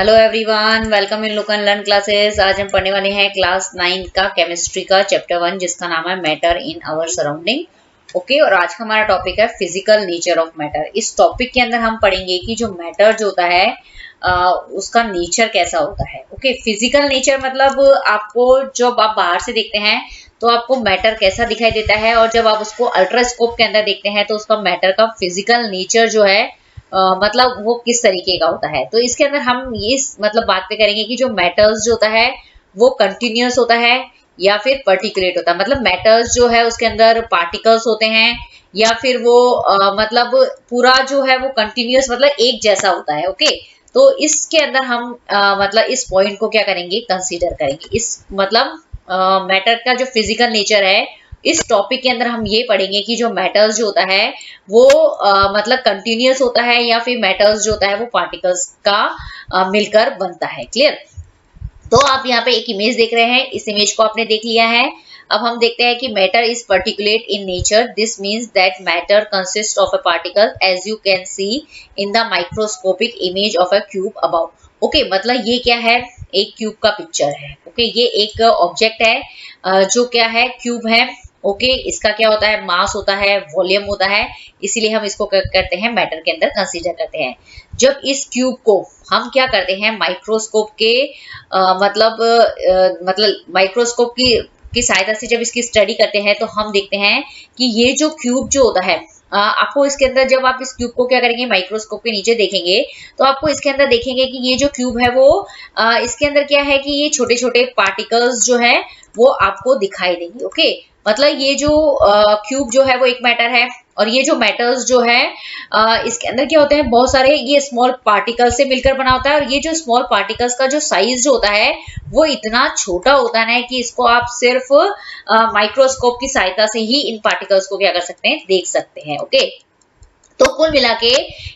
Hello everyone, welcome in look and learn classes. आज हम पढ़ने वाले हैं क्लास 9 का केमिस्ट्री का चैप्टर 1 जिसका नाम है matter in our surrounding. Okay, और आज का हमारा टॉपिक है फिजिकल नेचर ऑफ मैटर। इस टॉपिक के अंदर हम पढ़ेंगे कि जो मैटर जो होता है उसका नेचर कैसा होता है। ओके, फिजिकल नेचर मतलब आपको जब आप बाहर से देखते हैं तो आपको मैटर कैसा दिखाई देता है, और जब आप उसको अल्ट्रास्कोप के अंदर देखते हैं तो उसका मैटर का फिजिकल नेचर जो है मतलब वो किस तरीके का होता है। तो इसके अंदर हम इस मतलब बात पे करेंगे कि जो मैटर्स जो होता है वो कंटिन्यूअस होता है या फिर पर्टिकुलेट होता है। मतलब मैटर्स जो है उसके अंदर पार्टिकल्स होते हैं या फिर वो मतलब पूरा जो है वो कंटिन्यूअस मतलब एक जैसा होता है। ओके, तो इसके अंदर हम मतलब इस पॉइंट को क्या करेंगे, कंसीडर करेंगे। इस मतलब मैटर का जो फिजिकल नेचर है, इस टॉपिक के अंदर हम ये पढ़ेंगे कि जो मैटर्स जो होता है वो मतलब कंटिन्यूअस होता है या फिर मैटर्स जो होता है वो पार्टिकल्स का मिलकर बनता है। क्लियर? तो आप यहाँ पे एक इमेज देख रहे हैं, इस इमेज को आपने देख लिया है। अब हम देखते हैं कि matter is particulate in nature. This means that matter consist of a particle as you can see in the microscopic image of a cube about. Okay, मतलब ये क्या है, एक क्यूब का पिक्चर है। ओके, ये एक ऑब्जेक्ट है जो क्या है, क्यूब है। ओके, इसका क्या होता है, मास होता है, वॉल्यूम होता है, इसीलिए हम इसको करते हैं मैटर के अंदर कंसीडर करते हैं। जब इस क्यूब को हम क्या करते हैं, माइक्रोस्कोप के मतलब माइक्रोस्कोप की सहायता से जब इसकी स्टडी करते हैं तो हम देखते हैं कि ये जो क्यूब जो होता है आपको इसके अंदर, जब आप इस क्यूब को क्या करेंगे, माइक्रोस्कोप के नीचे देखेंगे तो आपको इसके अंदर देखेंगे कि ये जो क्यूब है वो इसके अंदर क्या है कि ये छोटे छोटे पार्टिकल्स जो है वो आपको दिखाई देंगे। ओके, मतलब ये जो क्यूब जो है वो एक मैटर है, और ये जो मैटर्स जो है इसके अंदर क्या होते हैं, बहुत सारे ये स्मॉल पार्टिकल्स से मिलकर बना होता है। और ये जो स्मॉल पार्टिकल्स का जो साइज जो होता है वो इतना छोटा होता है कि इसको आप सिर्फ माइक्रोस्कोप की सहायता से ही इन पार्टिकल्स को क्या कर सकते हैं, देख सकते हैं। ओके, तो कुल मिला के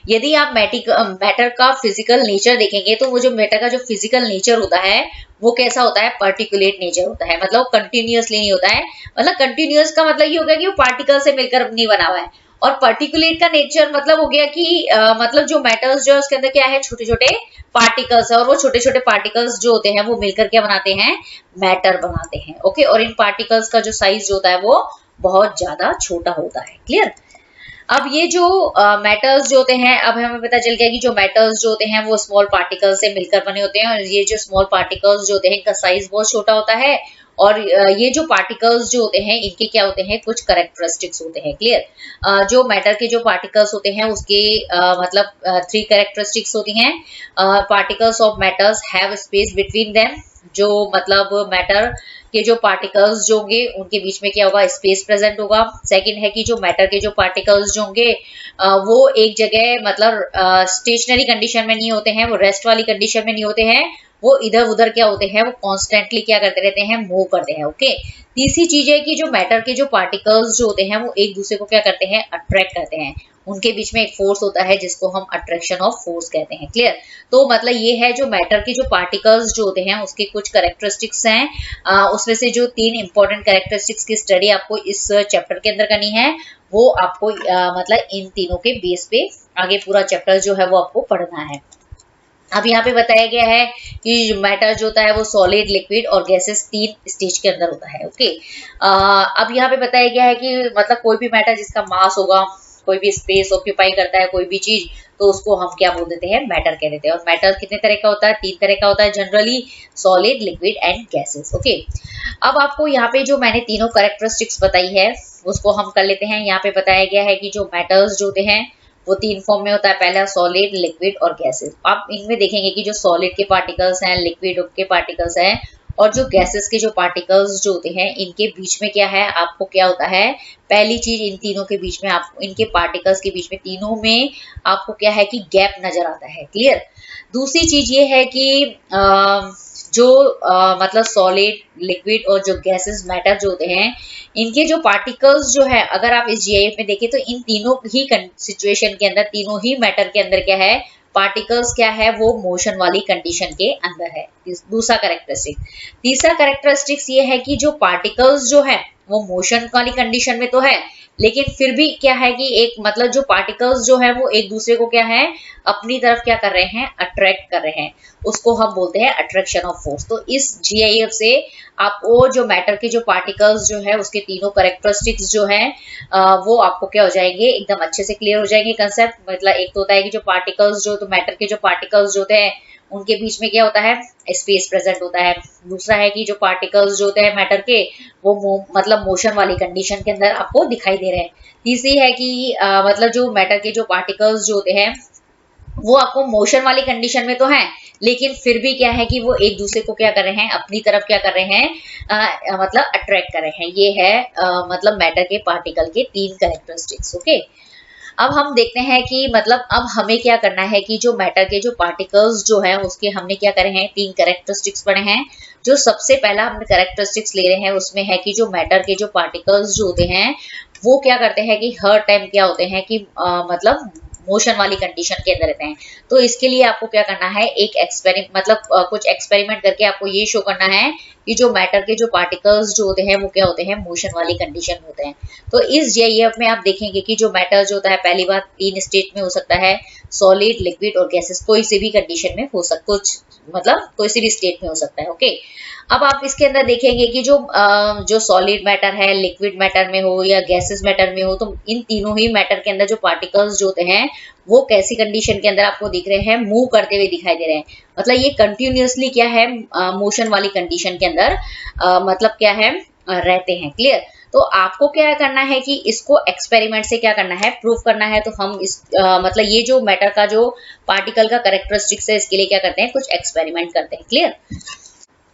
यदि आप मैटर का फिजिकल नेचर देखेंगे तो वो जो मैटर का जो फिजिकल नेचर होता है वो कैसा होता है, पर्टिकुलेट नेचर होता है। मतलब कंटिन्यूअसली नहीं होता है। मतलब कंटिन्यूअस का मतलब ये हो गया कि वो पार्टिकल से मिलकर नहीं बना हुआ है, और पर्टिकुलेट का नेचर मतलब हो गया कि मतलब जो मैटर्स जो है उसके अंदर क्या है, छोटे छोटे पार्टिकल्स है, और वो छोटे छोटे पार्टिकल्स जो होते हैं वो मिलकर क्या बनाते हैं, मैटर बनाते हैं। ओके, और इन पार्टिकल्स का जो साइज जो होता है वो बहुत ज्यादा छोटा होता है। क्लियर? अब ये जो मैटर्स जो होते हैं, अब हमें पता चल गया कि जो मैटर्स जो होते हैं वो स्मॉल पार्टिकल से मिलकर बने होते हैं, और ये जो स्मॉल पार्टिकल्स जो होते हैं इनका साइज बहुत छोटा होता है। और ये जो पार्टिकल्स जो होते हैं इनके क्या होते हैं, कुछ कैरेक्टरिस्टिक्स होते हैं। क्लियर? जो मैटर के जो पार्टिकल्स होते हैं उसके मतलब 3 कैरेक्टरिस्टिक्स होती हैं। Particles of matters have space between them. जो मतलब मैटर के जो पार्टिकल्स जो होंगे उनके बीच में क्या होगा, स्पेस प्रेजेंट होगा। सेकंड है कि जो मैटर के जो पार्टिकल्स जो होंगे वो एक जगह मतलब स्टेशनरी कंडीशन में नहीं होते हैं, वो रेस्ट वाली कंडीशन में नहीं होते हैं, वो इधर उधर क्या होते हैं, वो कॉन्स्टेंटली क्या करते रहते हैं, मूव करते हैं। ओके, तीसरी चीज है कि जो मैटर के जो पार्टिकल्स जो होते हैं वो एक दूसरे को क्या करते हैं, अट्रैक्ट करते हैं। उनके बीच में एक फोर्स होता है जिसको हम अट्रैक्शन ऑफ फोर्स कहते हैं। क्लियर? तो मतलब ये है जो मैटर के जो पार्टिकल्स जो होते हैं उसके कुछ कैरेक्टरिस्टिक्स हैं। उसमें से जो 3 इंपॉर्टेंट कैरेक्टरिस्टिक्स की स्टडी आपको इस चैप्टर के अंदर करनी है वो आपको मतलब इन तीनों के बेस पे आगे पूरा चैप्टर जो है वो आपको पढ़ना है। अब यहाँ पे बताया गया है कि मैटर जो होता है वो सॉलिड, लिक्विड और गैसेस 3 स्टेज के अंदर होता है। ओके, अब यहाँ पे बताया गया है कि मतलब कोई भी मैटर जिसका मास होगा, कोई भी स्पेस ऑक्यूपाई करता है कोई भी चीज, तो उसको हम क्या बोल देते हैं, मैटर कह देते हैं। और मैटर कितने तरह का होता है, 3 तरह का होता है generally, solid, liquid and gases. Okay, अब आपको यहाँ पे जो मैंने तीनों कैरेक्टरिस्टिक्स बताई है उसको हम कर लेते हैं। यहाँ पे बताया गया है कि जो मैटर्स जो होते हैं वो 3 फॉर्म में होता है। पहला सॉलिड, लिक्विड और गैसेस। आप इनमें देखेंगे कि जो सॉलिड के पार्टिकल्स हैं, लिक्विड के पार्टिकल्स हैं, और जो गैसेस के जो पार्टिकल्स जो होते हैं इनके बीच में क्या है, आपको क्या होता है, पहली चीज इन तीनों के बीच में, आपको इनके पार्टिकल्स के बीच में तीनों में आपको क्या है कि गैप नजर आता है। क्लियर? दूसरी चीज ये है कि जो मतलब सॉलिड, लिक्विड और जो गैसेस मैटर जो होते हैं इनके जो पार्टिकल्स जो है, अगर आप इस जीआईएफ में देखें तो इन तीनों ही सिचुएशन के अंदर, तीनों ही मैटर के अंदर क्या है, पार्टिकल्स क्या है, वो मोशन वाली कंडीशन के अंदर है। दूसरा कैरेक्टरिस्टिक। तीसरा कैरेक्टरिस्टिक्स ये है कि जो पार्टिकल्स जो है वो मोशन वाली कंडीशन में तो है, लेकिन फिर भी क्या है कि एक मतलब जो पार्टिकल्स जो है वो एक दूसरे को क्या है अपनी तरफ क्या कर रहे हैं, अट्रैक्ट कर रहे हैं, उसको हम बोलते हैं अट्रैक्शन ऑफ फोर्स। तो इस GIF से आपको जो मैटर के जो पार्टिकल्स जो है उसके तीनों कैरेक्टरिस्टिक्स जो है वो आपको क्या हो जाएंगे, एकदम अच्छे से क्लियर हो जाएंगे कंसेप्ट। मतलब एक तो होता है कि जो पार्टिकल्स जो तो मैटर के जो पार्टिकल्स जो होते हैं उनके बीच में क्या होता है, स्पेस प्रेजेंट होता है। दूसरा है कि जो पार्टिकल्स जो होते हैं मैटर के वो मतलब मोशन वाली कंडीशन के अंदर आपको दिखाई दे रहे हैं। तीसरी है कि मतलब जो मैटर के जो पार्टिकल्स जो होते हैं वो आपको मोशन वाली कंडीशन में तो है, लेकिन फिर भी क्या है कि वो एक दूसरे को क्या कर रहे हैं, अपनी तरफ क्या कर रहे हैं, मतलब अट्रैक्ट कर रहे हैं। ये है मतलब मैटर के पार्टिकल के तीन कैरेक्टरिस्टिक्स। ओके, अब हम देखते हैं कि मतलब अब हमें क्या करना है कि जो मैटर के जो पार्टिकल्स जो है उसके हमने क्या करे हैं, तीन कैरेक्टरिस्टिक्स पढ़े हैं। जो सबसे पहला हमने कैरेक्टरिस्टिक्स ले रहे हैं उसमें है कि जो मैटर के जो पार्टिकल्स जो होते हैं वो क्या करते हैं कि हर टाइम क्या होते हैं कि मतलब मोशन वाली कंडीशन के अंदर रहते हैं। तो इसके लिए आपको क्या करना है, एक एक्सपेरिमेंट मतलब कुछ एक्सपेरिमेंट करके आपको ये शो करना है कि जो मैटर के जो पार्टिकल्स जो होते हैं वो क्या होते हैं, मोशन वाली कंडीशन में होते हैं। तो इस GIF में आप देखेंगे कि जो मैटर जो होता है पहली बार तीन स्टेट में हो सकता है, सॉलिड, लिक्विड और गैसेस, कोई सी भी कंडीशन में हो सकता, कुछ मतलब कोई सी भी स्टेट में हो सकता है। ओके, अब आप इसके अंदर देखेंगे कि जो सॉलिड मैटर है, लिक्विड मैटर में हो या गैसेस मैटर में हो, तो इन तीनों ही मैटर के अंदर जो पार्टिकल्स जो होते हैं वो कैसी कंडीशन के अंदर आपको दिख रहे हैं, मूव करते हुए दिखाई दे रहे हैं। मतलब ये कंटिन्यूअसली क्या है, मोशन वाली कंडीशन के अंदर मतलब क्या है, रहते हैं। क्लियर? तो आपको क्या करना है कि इसको एक्सपेरिमेंट से क्या करना है, प्रूव करना है। तो हम इस मतलब ये जो मैटर का जो पार्टिकल का कैरेक्टरिस्टिक्स है इसके लिए क्या करते हैं, कुछ एक्सपेरिमेंट करते हैं। क्लियर?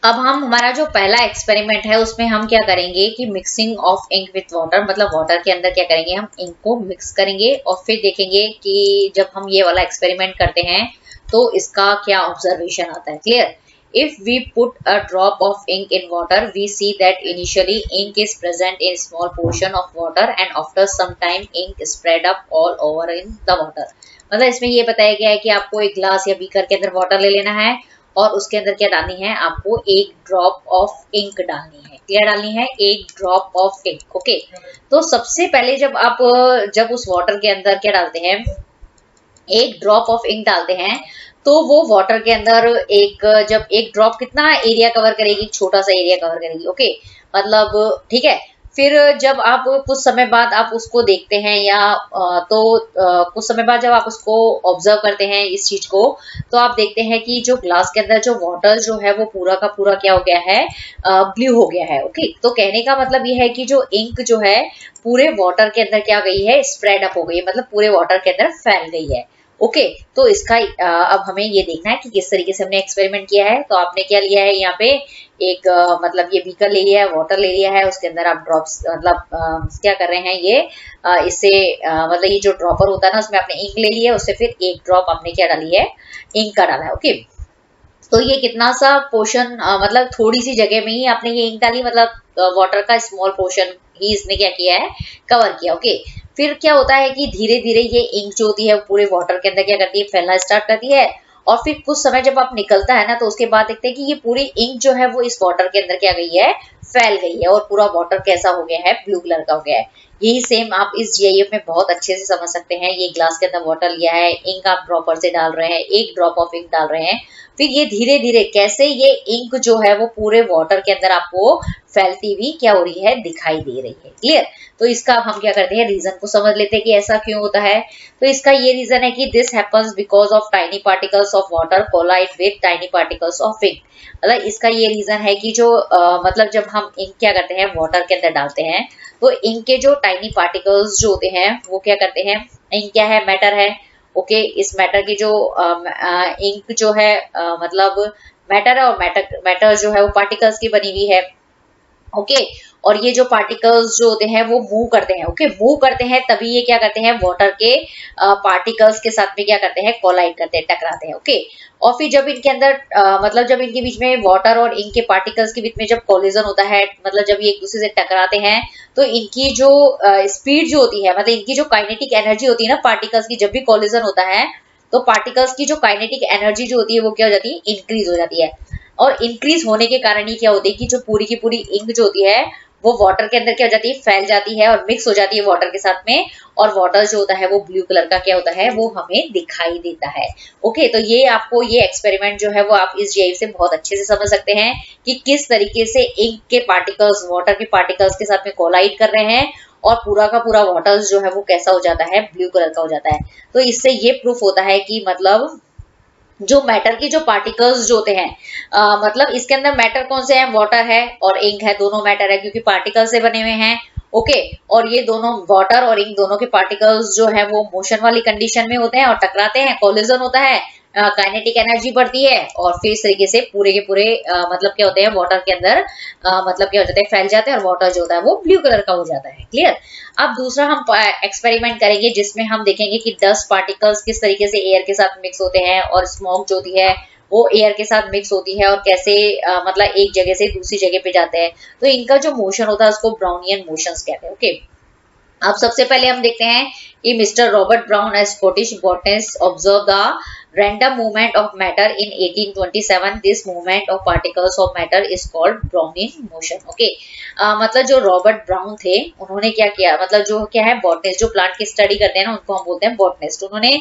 अब हम हमारा जो पहला एक्सपेरिमेंट है उसमें हम क्या करेंगे कि mixing of ink with water, मतलब वाटर के अंदर क्या करेंगे, हम इंक को मिक्स करेंगे और फिर देखेंगे कि जब हम ये वाला एक्सपेरिमेंट करते हैं तो इसका क्या ऑब्जर्वेशन आता है। Clear? If we put a drop of ink in water, we see that initially ink is present in small portion of water and after some time ink spread up all over in the water। मतलब इसमें ये बताया गया है कि आपको एक glass या बीकर के अंदर वाटर ले लेना है और उसके अंदर क्या डालनी है, आपको एक ड्रॉप ऑफ इंक डालनी है। क्या डालनी है? एक ड्रॉप ऑफ इंक। ओके, तो सबसे पहले जब उस वाटर के अंदर क्या डालते हैं, एक ड्रॉप ऑफ इंक डालते हैं, तो वो वाटर के अंदर जब एक ड्रॉप कितना एरिया कवर करेगी, छोटा सा एरिया कवर करेगी। ओके, मतलब ठीक है। फिर जब आप कुछ समय बाद आप उसको देखते हैं या कुछ समय बाद जब आप उसको ऑब्जर्व करते हैं इस चीज को, तो आप देखते हैं कि जो ग्लास के अंदर जो वाटर जो है वो पूरा का पूरा क्या हो गया है, ब्लू हो गया है। ओके, तो कहने का मतलब ये है कि जो इंक जो है पूरे वाटर के अंदर क्या गई है, स्प्रेड अप हो गई है, मतलब पूरे वाटर के अंदर फैल गई है। ओके, तो इसका अब हमें ये देखना है कि किस तरीके से हमने एक्सपेरिमेंट किया है। तो आपने क्या लिया है, यहाँ पे एक मतलब ये बीकर ले लिया है, वाटर ले लिया है, उसके अंदर आप ड्रॉप्स मतलब क्या कर रहे हैं, ये इससे मतलब ये जो ड्रॉपर होता है ना उसमें आपने इंक ले लिया है, उससे फिर एक ड्रॉप आपने क्या डाली है, इंक का डाला है। ओके, तो ये कितना सा पोर्शन मतलब थोड़ी सी जगह में ही आपने ये इंक डाली, मतलब वाटर का स्मॉल पोर्शन ही इसने क्या किया है, कवर किया। ओके, फिर क्या होता है कि धीरे धीरे ये इंक जो होती है पूरे वाटर के अंदर क्या करती है, फैलना स्टार्ट करती है। और फिर कुछ समय जब आप निकलता है ना तो उसके बाद देखते हैं कि ये पूरी इंक जो है वो इस वाटर के अंदर क्या गई है, फैल गई है और पूरा वाटर कैसा हो गया है, ब्लू कलर का हो गया है। यही सेम आप इस GIF में बहुत अच्छे से समझ सकते हैं। ये ग्लास के अंदर वाटर लिया है, इंक आप ड्रॉपर से डाल रहे हैं, एक ड्रॉप ऑफ इंक डाल रहे हैं, फिर ये धीरे धीरे कैसे ये इंक जो है वो पूरे वाटर के अंदर आपको फैलती हुई क्या हो रही है, दिखाई दे रही है। क्लियर? तो इसका हम क्या करते हैं, रीजन को समझ लेते हैं कि ऐसा क्यों होता है। तो इसका ये रीजन है कि this happens because of tiny particles of water collide with tiny particles of ink. मतलब इसका ये रीजन है कि जो मतलब जब हम इंक क्या करते हैं, वाटर के अंदर डालते हैं, तो इंक के जो टाइनी पार्टिकल्स जो होते हैं वो क्या करते हैं, इंक क्या है, मैटर है। ओके, इस मैटर की जो इंक जो है मतलब मैटर है और मैटर जो है वो पार्टिकल्स की बनी हुई है। ओके, और ये जो पार्टिकल्स जो होते हैं वो मूव करते हैं। ओके, मूव करते हैं तभी ये क्या करते हैं, वाटर के पार्टिकल्स के साथ में क्या करते हैं, कोलाइड करते हैं, टकराते हैं। ओके, और फिर जब इनके अंदर मतलब जब इनके बीच में वाटर और इंक के पार्टिकल्स के बीच में जब कोलिजन होता है, मतलब जब ये एक दूसरे से टकराते हैं, तो इनकी जो स्पीड जो होती है, मतलब इनकी जो काइनेटिक एनर्जी होती है ना पार्टिकल्स की, जब भी कोलिजन होता है तो पार्टिकल्स की जो काइनेटिक एनर्जी जो होती है वो क्या हो जाती है, इंक्रीज हो जाती है। और इंक्रीज होने के कारण ही क्या होती है कि जो पूरी की पूरी इंक जो होती है वो वाटर के अंदर क्या हो जाती है, फैल जाती है और मिक्स हो जाती है वाटर के साथ में, और वाटर जो होता है वो ब्लू कलर का क्या होता है, वो हमें दिखाई देता है। ओके, तो ये आपको ये एक्सपेरिमेंट जो है वो आप इस GIF से बहुत अच्छे से समझ सकते हैं कि किस तरीके से इंक के पार्टिकल्स वाटर के पार्टिकल्स के साथ में कोलाइड कर रहे हैं और पूरा का पूरा वाटर जो है वो कैसा हो जाता है, ब्लू कलर का हो जाता है। तो इससे ये प्रूफ होता है कि मतलब जो मैटर की जो पार्टिकल्स जो होते हैं, मतलब इसके अंदर मैटर कौन से हैं, वाटर है और इंक है, दोनों मैटर है क्योंकि पार्टिकल से बने हुए हैं। ओके, और ये दोनों वाटर और इंक दोनों के पार्टिकल्स जो है वो मोशन वाली कंडीशन में होते हैं और टकराते हैं, कोलिजन होता है, काइनेटिक एनर्जी बढ़ती है और फिर इस तरीके से पूरे के पूरे मतलब क्या होते हैं, वाटर के अंदर मतलब क्या हो जाता है, फैल जाते हैं और वाटर जो होता है वो ब्लू कलर का हो जाता है। क्लियर। अब दूसरा हम एक्सपेरिमेंट करेंगे जिसमें हम देखेंगे कि डस्ट पार्टिकल्स किस तरीके से एयर के साथ मिक्स होते हैं और स्मोक जो होती है वो एयर के साथ मिक्स होती है और कैसे मतलब एक जगह से दूसरी जगह पे जाते हैं। तो इनका जो मोशन होता है उसको ब्राउनियन मोशंस कहते हैं। ओके, अब सबसे पहले हम देखते हैं कि mister Robert brown A Scottish botanist observe the random movement of matter in 1827. This movement of particles of matter is called Brownian motion. Okay, मतलब जो रॉबर्ट ब्राउन थे उन्होंने क्या किया, मतलब जो क्या है बॉटनिस्ट, जो प्लांट की स्टडी करते हैं ना उनको हम बोलते हैं बॉटनिस्ट। उन्होंने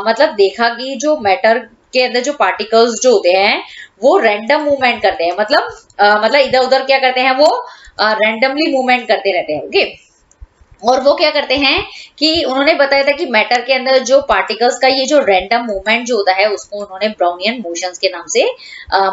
मतलब देखा कि जो मैटर के अंदर जो पार्टिकल्स जो होते हैं वो रैंडम मूवमेंट करते हैं, मतलब इधर उधर क्या करते हैं, वो रैंडमली मूवमेंट करते रहते हैं। ओके, और वो क्या करते हैं कि उन्होंने बताया था कि मैटर के अंदर जो पार्टिकल्स का ये जो रैंडम मूवमेंट जो होता है उसको उन्होंने ब्राउनियन मोशंस के नाम से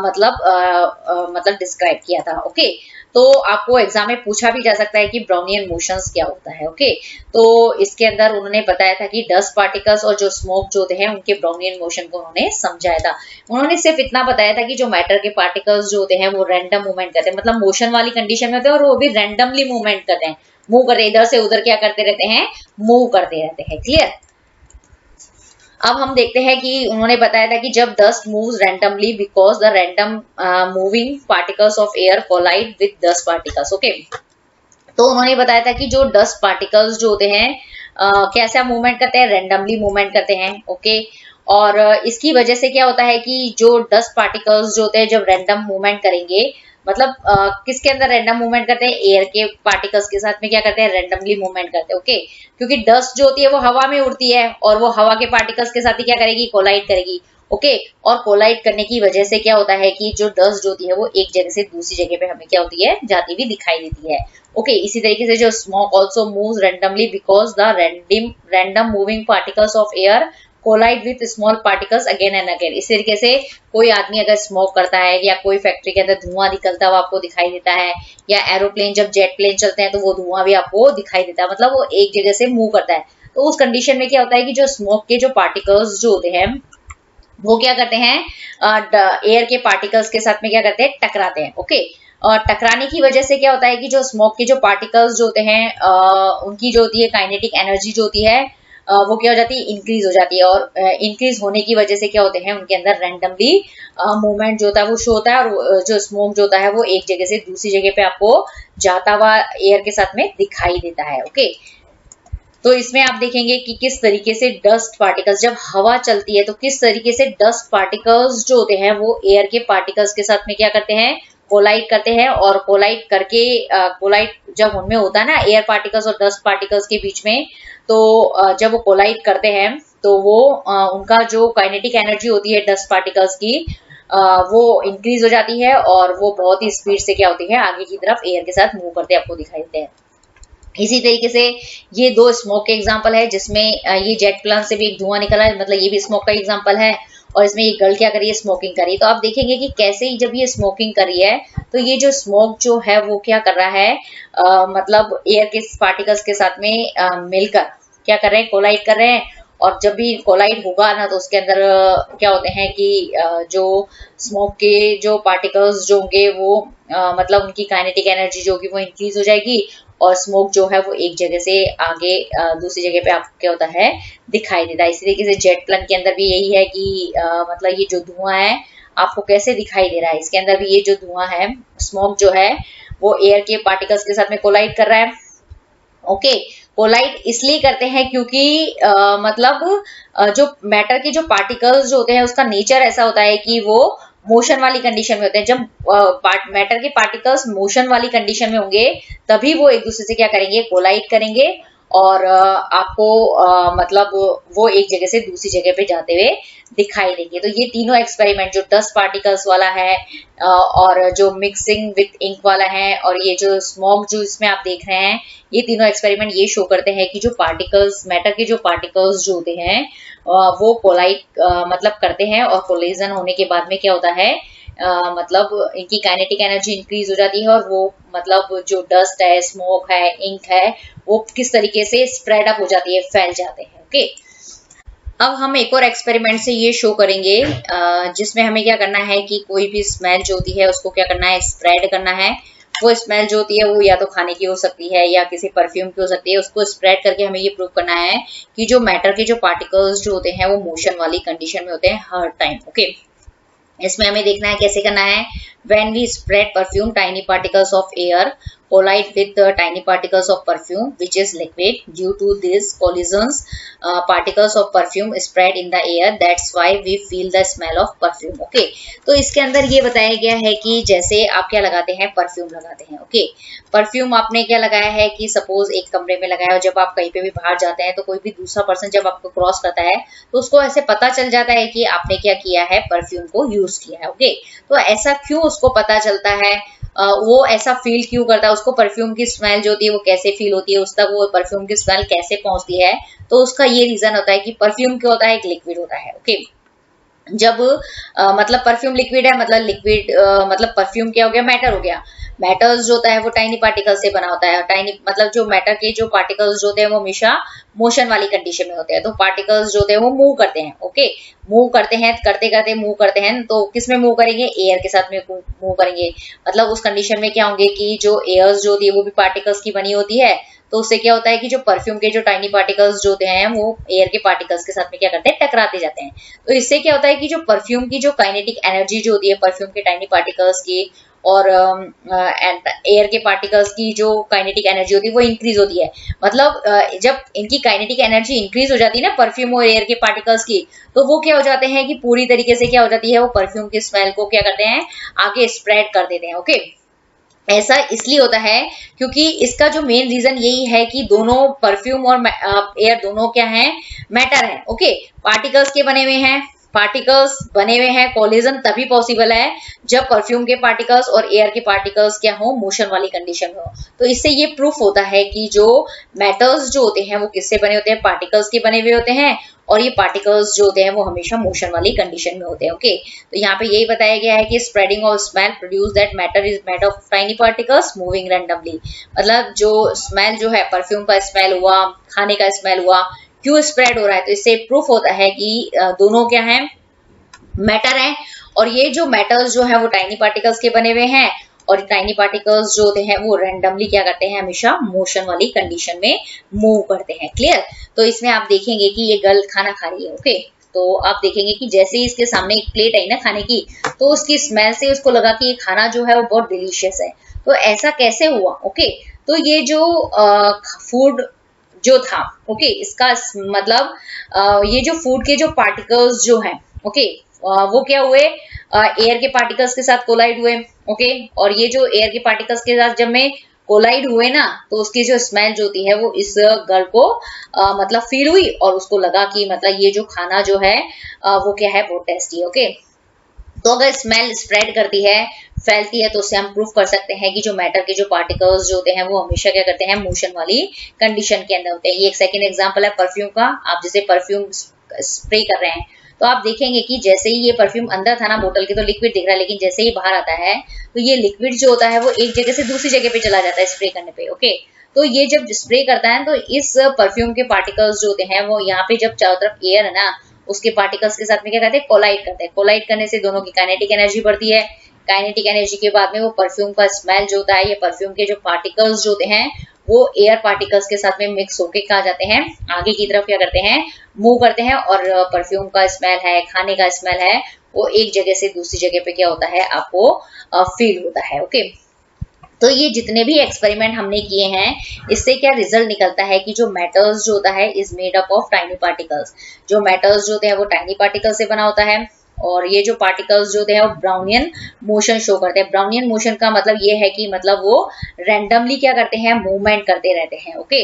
मतलब डिस्क्राइब किया था। ओके, तो आपको एग्जाम में पूछा भी जा सकता है कि ब्राउनियन मोशंस क्या होता है। ओके, तो इसके अंदर उन्होंने बताया था कि डस्ट पार्टिकल्स और जो स्मोक जो होते हैं उनके ब्राउनियन मोशन को उन्होंने समझाया था। उन्होंने सिर्फ इतना बताया था कि जो मैटर के पार्टिकल्स जो होते हैं वो रैंडम मूवमेंट करते हैं, मतलब मोशन वाली कंडीशन में होते हैं और वो भी रैंडमली मूवमेंट करते हैं, मूव करते, इधर से उधर क्या करते रहते हैं, मूव करते रहते हैं। क्लियर। अब हम देखते हैं कि उन्होंने बताया था कि जब dust moves randomly because the random moving particles of air collide with dust particles. Okay, तो उन्होंने बताया था कि जो डस्ट पार्टिकल्स जो होते हैं कैसा मूवमेंट करते हैं, रैंडमली मूवमेंट करते हैं। ओके, और इसकी वजह से क्या होता है कि जो डस्ट पार्टिकल्स जो होते हैं जब रैंडम मूवमेंट करेंगे, मतलब किसके अंदर रैंडम मूवमेंट करते हैं, एयर के पार्टिकल्स के साथ में क्या करते हैं, रैंडमली मूवमेंट करते हैं। ओके, क्योंकि डस्ट जो होती है वो हवा में उड़ती है और वो हवा के पार्टिकल्स के साथ ही क्या करेगी, कोलाइड करेगी। ओके, और कोलाइड करने की वजह से क्या होता है कि जो डस्ट जो होती है वो एक जगह से दूसरी जगह पे हमें क्या होती है, जाती हुई दिखाई देती है। ओके, इसी तरीके से जो smoke also moves randomly because the random moving particles of air collide with small particles again and again. इस तरीके से कोई आदमी अगर स्मोक करता है या कोई फैक्ट्री के अंदर धुआं निकलता हुआ आपको दिखाई देता है, या एरोप्लेन जब जेट प्लेन चलते हैं तो वो धुआं भी आपको दिखाई देता है, मतलब वो एक जगह से मूव करता है। तो उस कंडीशन में क्या होता है कि जो स्मोक के जो पार्टिकल्स जो होते हैं वो क्या करते हैं, एयर के पार्टिकल्स के साथ में क्या करते हैं, टकराते हैं। ओके, और टकराने की वजह से क्या होता है कि जो स्मोक के जो पार्टिकल्स जो होते हैं उनकी जो होती है काइनेटिक एनर्जी जो होती है वो क्या हो जाती है, इंक्रीज हो जाती है, और इंक्रीज होने की वजह से क्या होते हैं, उनके अंदर रैंडमली मूवमेंट जो होता है वो शो होता है, और जो स्मोक जो होता है वो एक जगह से दूसरी जगह पे आपको जाता हुआ एयर के साथ में दिखाई देता है। ओके, तो इसमें आप देखेंगे कि किस तरीके से डस्ट पार्टिकल्स, जब हवा चलती है तो किस तरीके से डस्ट पार्टिकल्स जो होते हैं वो एयर के पार्टिकल्स के साथ में क्या करते हैं, कोलाइड करते हैं, और कोलाइड करके कोलाइड जब उनमें होता है ना एयर पार्टिकल्स और डस्ट पार्टिकल्स के बीच में, तो जब वो कोलाइड करते हैं तो वो उनका जो काइनेटिक एनर्जी होती है डस्ट पार्टिकल्स की वो इंक्रीज हो जाती है और वो बहुत ही स्पीड से क्या होती है, आगे की तरफ एयर के साथ मूव करते आपको दिखाई देते हैं। इसी तरीके से ये दो स्मोक के एग्जांपल है, जिसमें ये जेट प्लान से भी एक धुआं निकला है, मतलब ये भी स्मोक का एग्जांपल है, और इसमें ये गर्ल क्या कर रही है, स्मोकिंग कर रही है। तो आप देखेंगे कि कैसे ही जब ये स्मोकिंग कर रही है तो ये जो स्मोक जो है वो क्या कर रहा है, मतलब एयर के पार्टिकल्स के साथ में मिलकर क्या कर रहे हैं, कोलाइड कर रहे हैं, और जब भी कोलाइड होगा ना तो उसके अंदर क्या होते हैं कि जो स्मोक के जो पार्टिकल्स जो होंगे वो मतलब उनकी काइनेटिक एनर्जी जो होगी वो इंक्रीज हो जाएगी, और स्मोक जो है वो एक जगह से आगे दूसरी जगह पे आपको क्या होता है, दिखाई देता है। इसी तरीके से जेट प्लेन के अंदर भी यही है कि मतलब ये जो धुआं है आपको कैसे दिखाई दे रहा है, इसके अंदर भी ये जो धुआं है, स्मोक जो है वो एयर के पार्टिकल्स के साथ में कोलाइड कर रहा है। ओके, कोलाइड इसलिए करते हैं क्योंकि मतलब जो मैटर के जो पार्टिकल्स जो होते हैं उसका नेचर ऐसा होता है कि वो मोशन वाली कंडीशन में होते हैं। जब मैटर के पार्टिकल्स मोशन वाली कंडीशन में होंगे तभी वो एक दूसरे से क्या करेंगे, कोलाइड करेंगे और आपको मतलब वो एक जगह से दूसरी जगह पे जाते हुए दिखाई देंगे। तो ये तीनों एक्सपेरिमेंट जो डस्ट पार्टिकल्स वाला है और जो मिक्सिंग विथ इंक वाला है और ये जो स्मोक जो इसमें आप देख रहे हैं, ये तीनों एक्सपेरिमेंट ये शो करते हैं कि जो पार्टिकल्स, मैटर के जो पार्टिकल्स जो होते हैं वो कोलाइड मतलब करते हैं और कोलिजन होने के बाद में क्या होता है, मतलब इनकी काइनेटिक एनर्जी इंक्रीज हो जाती है और वो मतलब जो डस्ट है, स्मोक है, इंक है, वो किस तरीके से स्प्रेड अप हो जाती है, फैल जाते हैं। ओके, अब हम एक और एक्सपेरिमेंट से ये शो करेंगे जिसमें हमें क्या करना है कि कोई भी स्मेल जो होती है उसको क्या करना है, स्प्रेड करना है। वो स्मेल जो होती है वो या तो खाने की हो सकती है या किसी परफ्यूम की हो सकती है। उसको स्प्रेड करके हमें ये प्रूव करना है कि जो मैटर के जो पार्टिकल्स जो होते हैं वो मोशन वाली कंडीशन में होते हैं हर टाइम। ओके, इसमें हमें देखना है कैसे करना है। When we spread perfume, tiny particles of air collide with the tiny particles of perfume, which is liquid. Due to these collisions, particles of perfume spread in the air. That's why we feel the smell of perfume. Okay, तो इसके अंदर ये बताया गया है कि जैसे आप क्या लगाते हैं, परफ्यूम लगाते हैं। ओके, परफ्यूम आपने क्या लगाया है कि सपोज एक कमरे में लगाया और जब आप कहीं पे भी बाहर जाते हैं तो कोई भी दूसरा पर्सन जब आपको क्रॉस करता है तो उसको ऐसे पता चल जाता है कि आपने क्या किया है, परफ्यूम को यूज किया है। ओके, तो ऐसा क्यों उसको पता चलता है, वो ऐसा फील क्यों करता है, उसको परफ्यूम की स्मेल जो होती है वो कैसे फील होती है, उस तक वो परफ्यूम की स्मेल कैसे पहुंचती है, तो उसका ये रीजन होता है कि परफ्यूम क्या होता है, एक लिक्विड होता है। ओके, जब मतलब परफ्यूम लिक्विड है, मतलब लिक्विड मतलब परफ्यूम क्या हो गया, मैटर हो गया। मैटर्स जो होता है वो टाइनी पार्टिकल से बना होता है। टाइनी मतलब जो मैटर के जो पार्टिकल्स जो होते हैं वो हमेशा मोशन वाली कंडीशन में होते हैं। तो पार्टिकल्स जो होते हैं वो मूव करते हैं। ओके, मूव करते हैं, करते करते मूव करते हैं, तो किस में मूव करेंगे, एयर के साथ में मूव करेंगे। मतलब उस कंडीशन में क्या होंगे कि जो एयर्स जो होती है वो भी पार्टिकल्स की बनी होती है। तो उससे क्या होता है कि जो परफ्यूम के जो टाइनी पार्टिकल्स जो होते हैं वो एयर के पार्टिकल्स के साथ में क्या करते हैं, टकराते जाते हैं। तो इससे क्या होता है कि जो परफ्यूम की जो काइनेटिक एनर्जी जो होती है परफ्यूम के टाइनी पार्टिकल्स की और एयर के पार्टिकल्स की जो काइनेटिक एनर्जी होती है वो इंक्रीज होती है। मतलब जब इनकी काइनेटिक एनर्जी इंक्रीज हो जाती है ना परफ्यूम और एयर के पार्टिकल्स की, तो वो क्या हो जाते हैं कि पूरी तरीके से क्या हो जाती है, वो परफ्यूम की स्मेल को क्या करते हैं, आगे स्प्रेड कर देते हैं। ओके, ऐसा इसलिए होता है क्योंकि इसका जो मेन रीजन यही है कि दोनों परफ्यूम और एयर दोनों क्या हैं, मैटर है। ओके, पार्टिकल्स के बने हुए हैं, पार्टिकल्स बने हुए हैं, कोलिजन तभी पॉसिबल है जब परफ्यूम के पार्टिकल्स और एयर के पार्टिकल्स क्या हो, मोशन वाली कंडीशन में हो। तो इससे ये प्रूफ होता है कि जो मेटल्स जो होते हैं वो किससे बने होते हैं, पार्टिकल्स के बने हुए होते हैं और ये पार्टिकल्स जो होते हैं वो हमेशा मोशन वाली कंडीशन में होते हैं। ओके, तो यहाँ पे यही बताया गया है कि spreading of smell produce that matter is made of tiny particles moving randomly. मतलब जो स्मेल जो है, परफ्यूम का स्मेल हुआ, खाने का स्मेल हुआ, क्यों स्प्रेड हो रहा है, तो इससे प्रूफ होता है कि दोनों क्या है, मैटर है। और ये जो मेटल्स जो है वो टाइनी पार्टिकल्स के बने हुए हैं और टाइनी पार्टिकल्स जो होते हैं वो रैंडमली क्या करते हैं, हमेशा मोशन वाली कंडीशन में मूव करते हैं। क्लियर? तो इसमें आप देखेंगे कि ये गर्ल खाना खा रही है। ओके, तो आप देखेंगे कि जैसे ही इसके सामने एक प्लेट आई ना खाने की, तो उसकी स्मेल से उसको लगा कि ये खाना जो है वो बहुत डिलीशियस है। तो ऐसा कैसे हुआ? ओके, तो ये जो फूड जो था, ओके, इसका मतलब ये जो फूड के जो पार्टिकल्स जो हैं, ओके, वो क्या हुए, एयर के पार्टिकल्स के साथ कोलाइड हुए। ओके, और ये जो एयर के पार्टिकल्स के साथ जब में कोलाइड हुए ना, तो उसकी जो स्मेल जो होती है वो इस गर्ल को मतलब फील हुई और उसको लगा कि मतलब ये जो खाना जो है वो क्या है, बहुत टेस्टी है। ओके, तो अगर स्मेल स्प्रेड करती है, फैलती है, तो उससे हम प्रूफ कर सकते हैं कि जो मैटर के जो पार्टिकल्स जो होते हैं वो हमेशा क्या करते हैं, मोशन वाली कंडीशन के अंदर होते हैं। ये एक सेकंड एग्जांपल है परफ्यूम का। आप जैसे परफ्यूम स्प्रे कर रहे हैं तो आप देखेंगे कि जैसे ही ये परफ्यूम अंदर था ना बोतल के, तो लिक्विड दिख रहा है, लेकिन जैसे ही बाहर आता है तो ये लिक्विड जो होता है वो एक जगह से दूसरी जगह पे चला जाता है स्प्रे करने पे। ओके, तो ये जब स्प्रे करता है तो इस परफ्यूम के पार्टिकल्स जो होते हैं वो यहाँ पे जब चारों तरफ एयर है ना, उसके पार्टिकल्स के साथ में क्या करते हैं, कोलाइड करते हैं। कोलाइड करने से दोनों की काइनेटिक एनर्जी बढ़ती है। काइनेटिक एनर्जी के बाद में वो परफ्यूम का स्मेल जो होता है, ये परफ्यूम के जो पार्टिकल्स जो होते हैं वो एयर पार्टिकल्स के साथ में मिक्स होके कहा जाते हैं, आगे की तरफ क्या करते हैं, मूव करते हैं और परफ्यूम का स्मेल है, खाने का स्मेल है, वो एक जगह से दूसरी जगह पे क्या होता है, आपको फील होता है। ओके, तो ये जितने भी एक्सपेरिमेंट हमने किए हैं, इससे क्या रिजल्ट निकलता है कि जो मेटल्स जो होता है is made up of tiny particles. जो मेटल्स जो होते हैं वो टाइनी पार्टिकल से बना होता है और ये जो पार्टिकल्स जो होते हैं वो ब्राउनियन मोशन शो करते हैं। ब्राउनियन मोशन का मतलब ये है कि मतलब वो रैंडमली क्या करते हैं, मूवमेंट करते रहते हैं। ओके,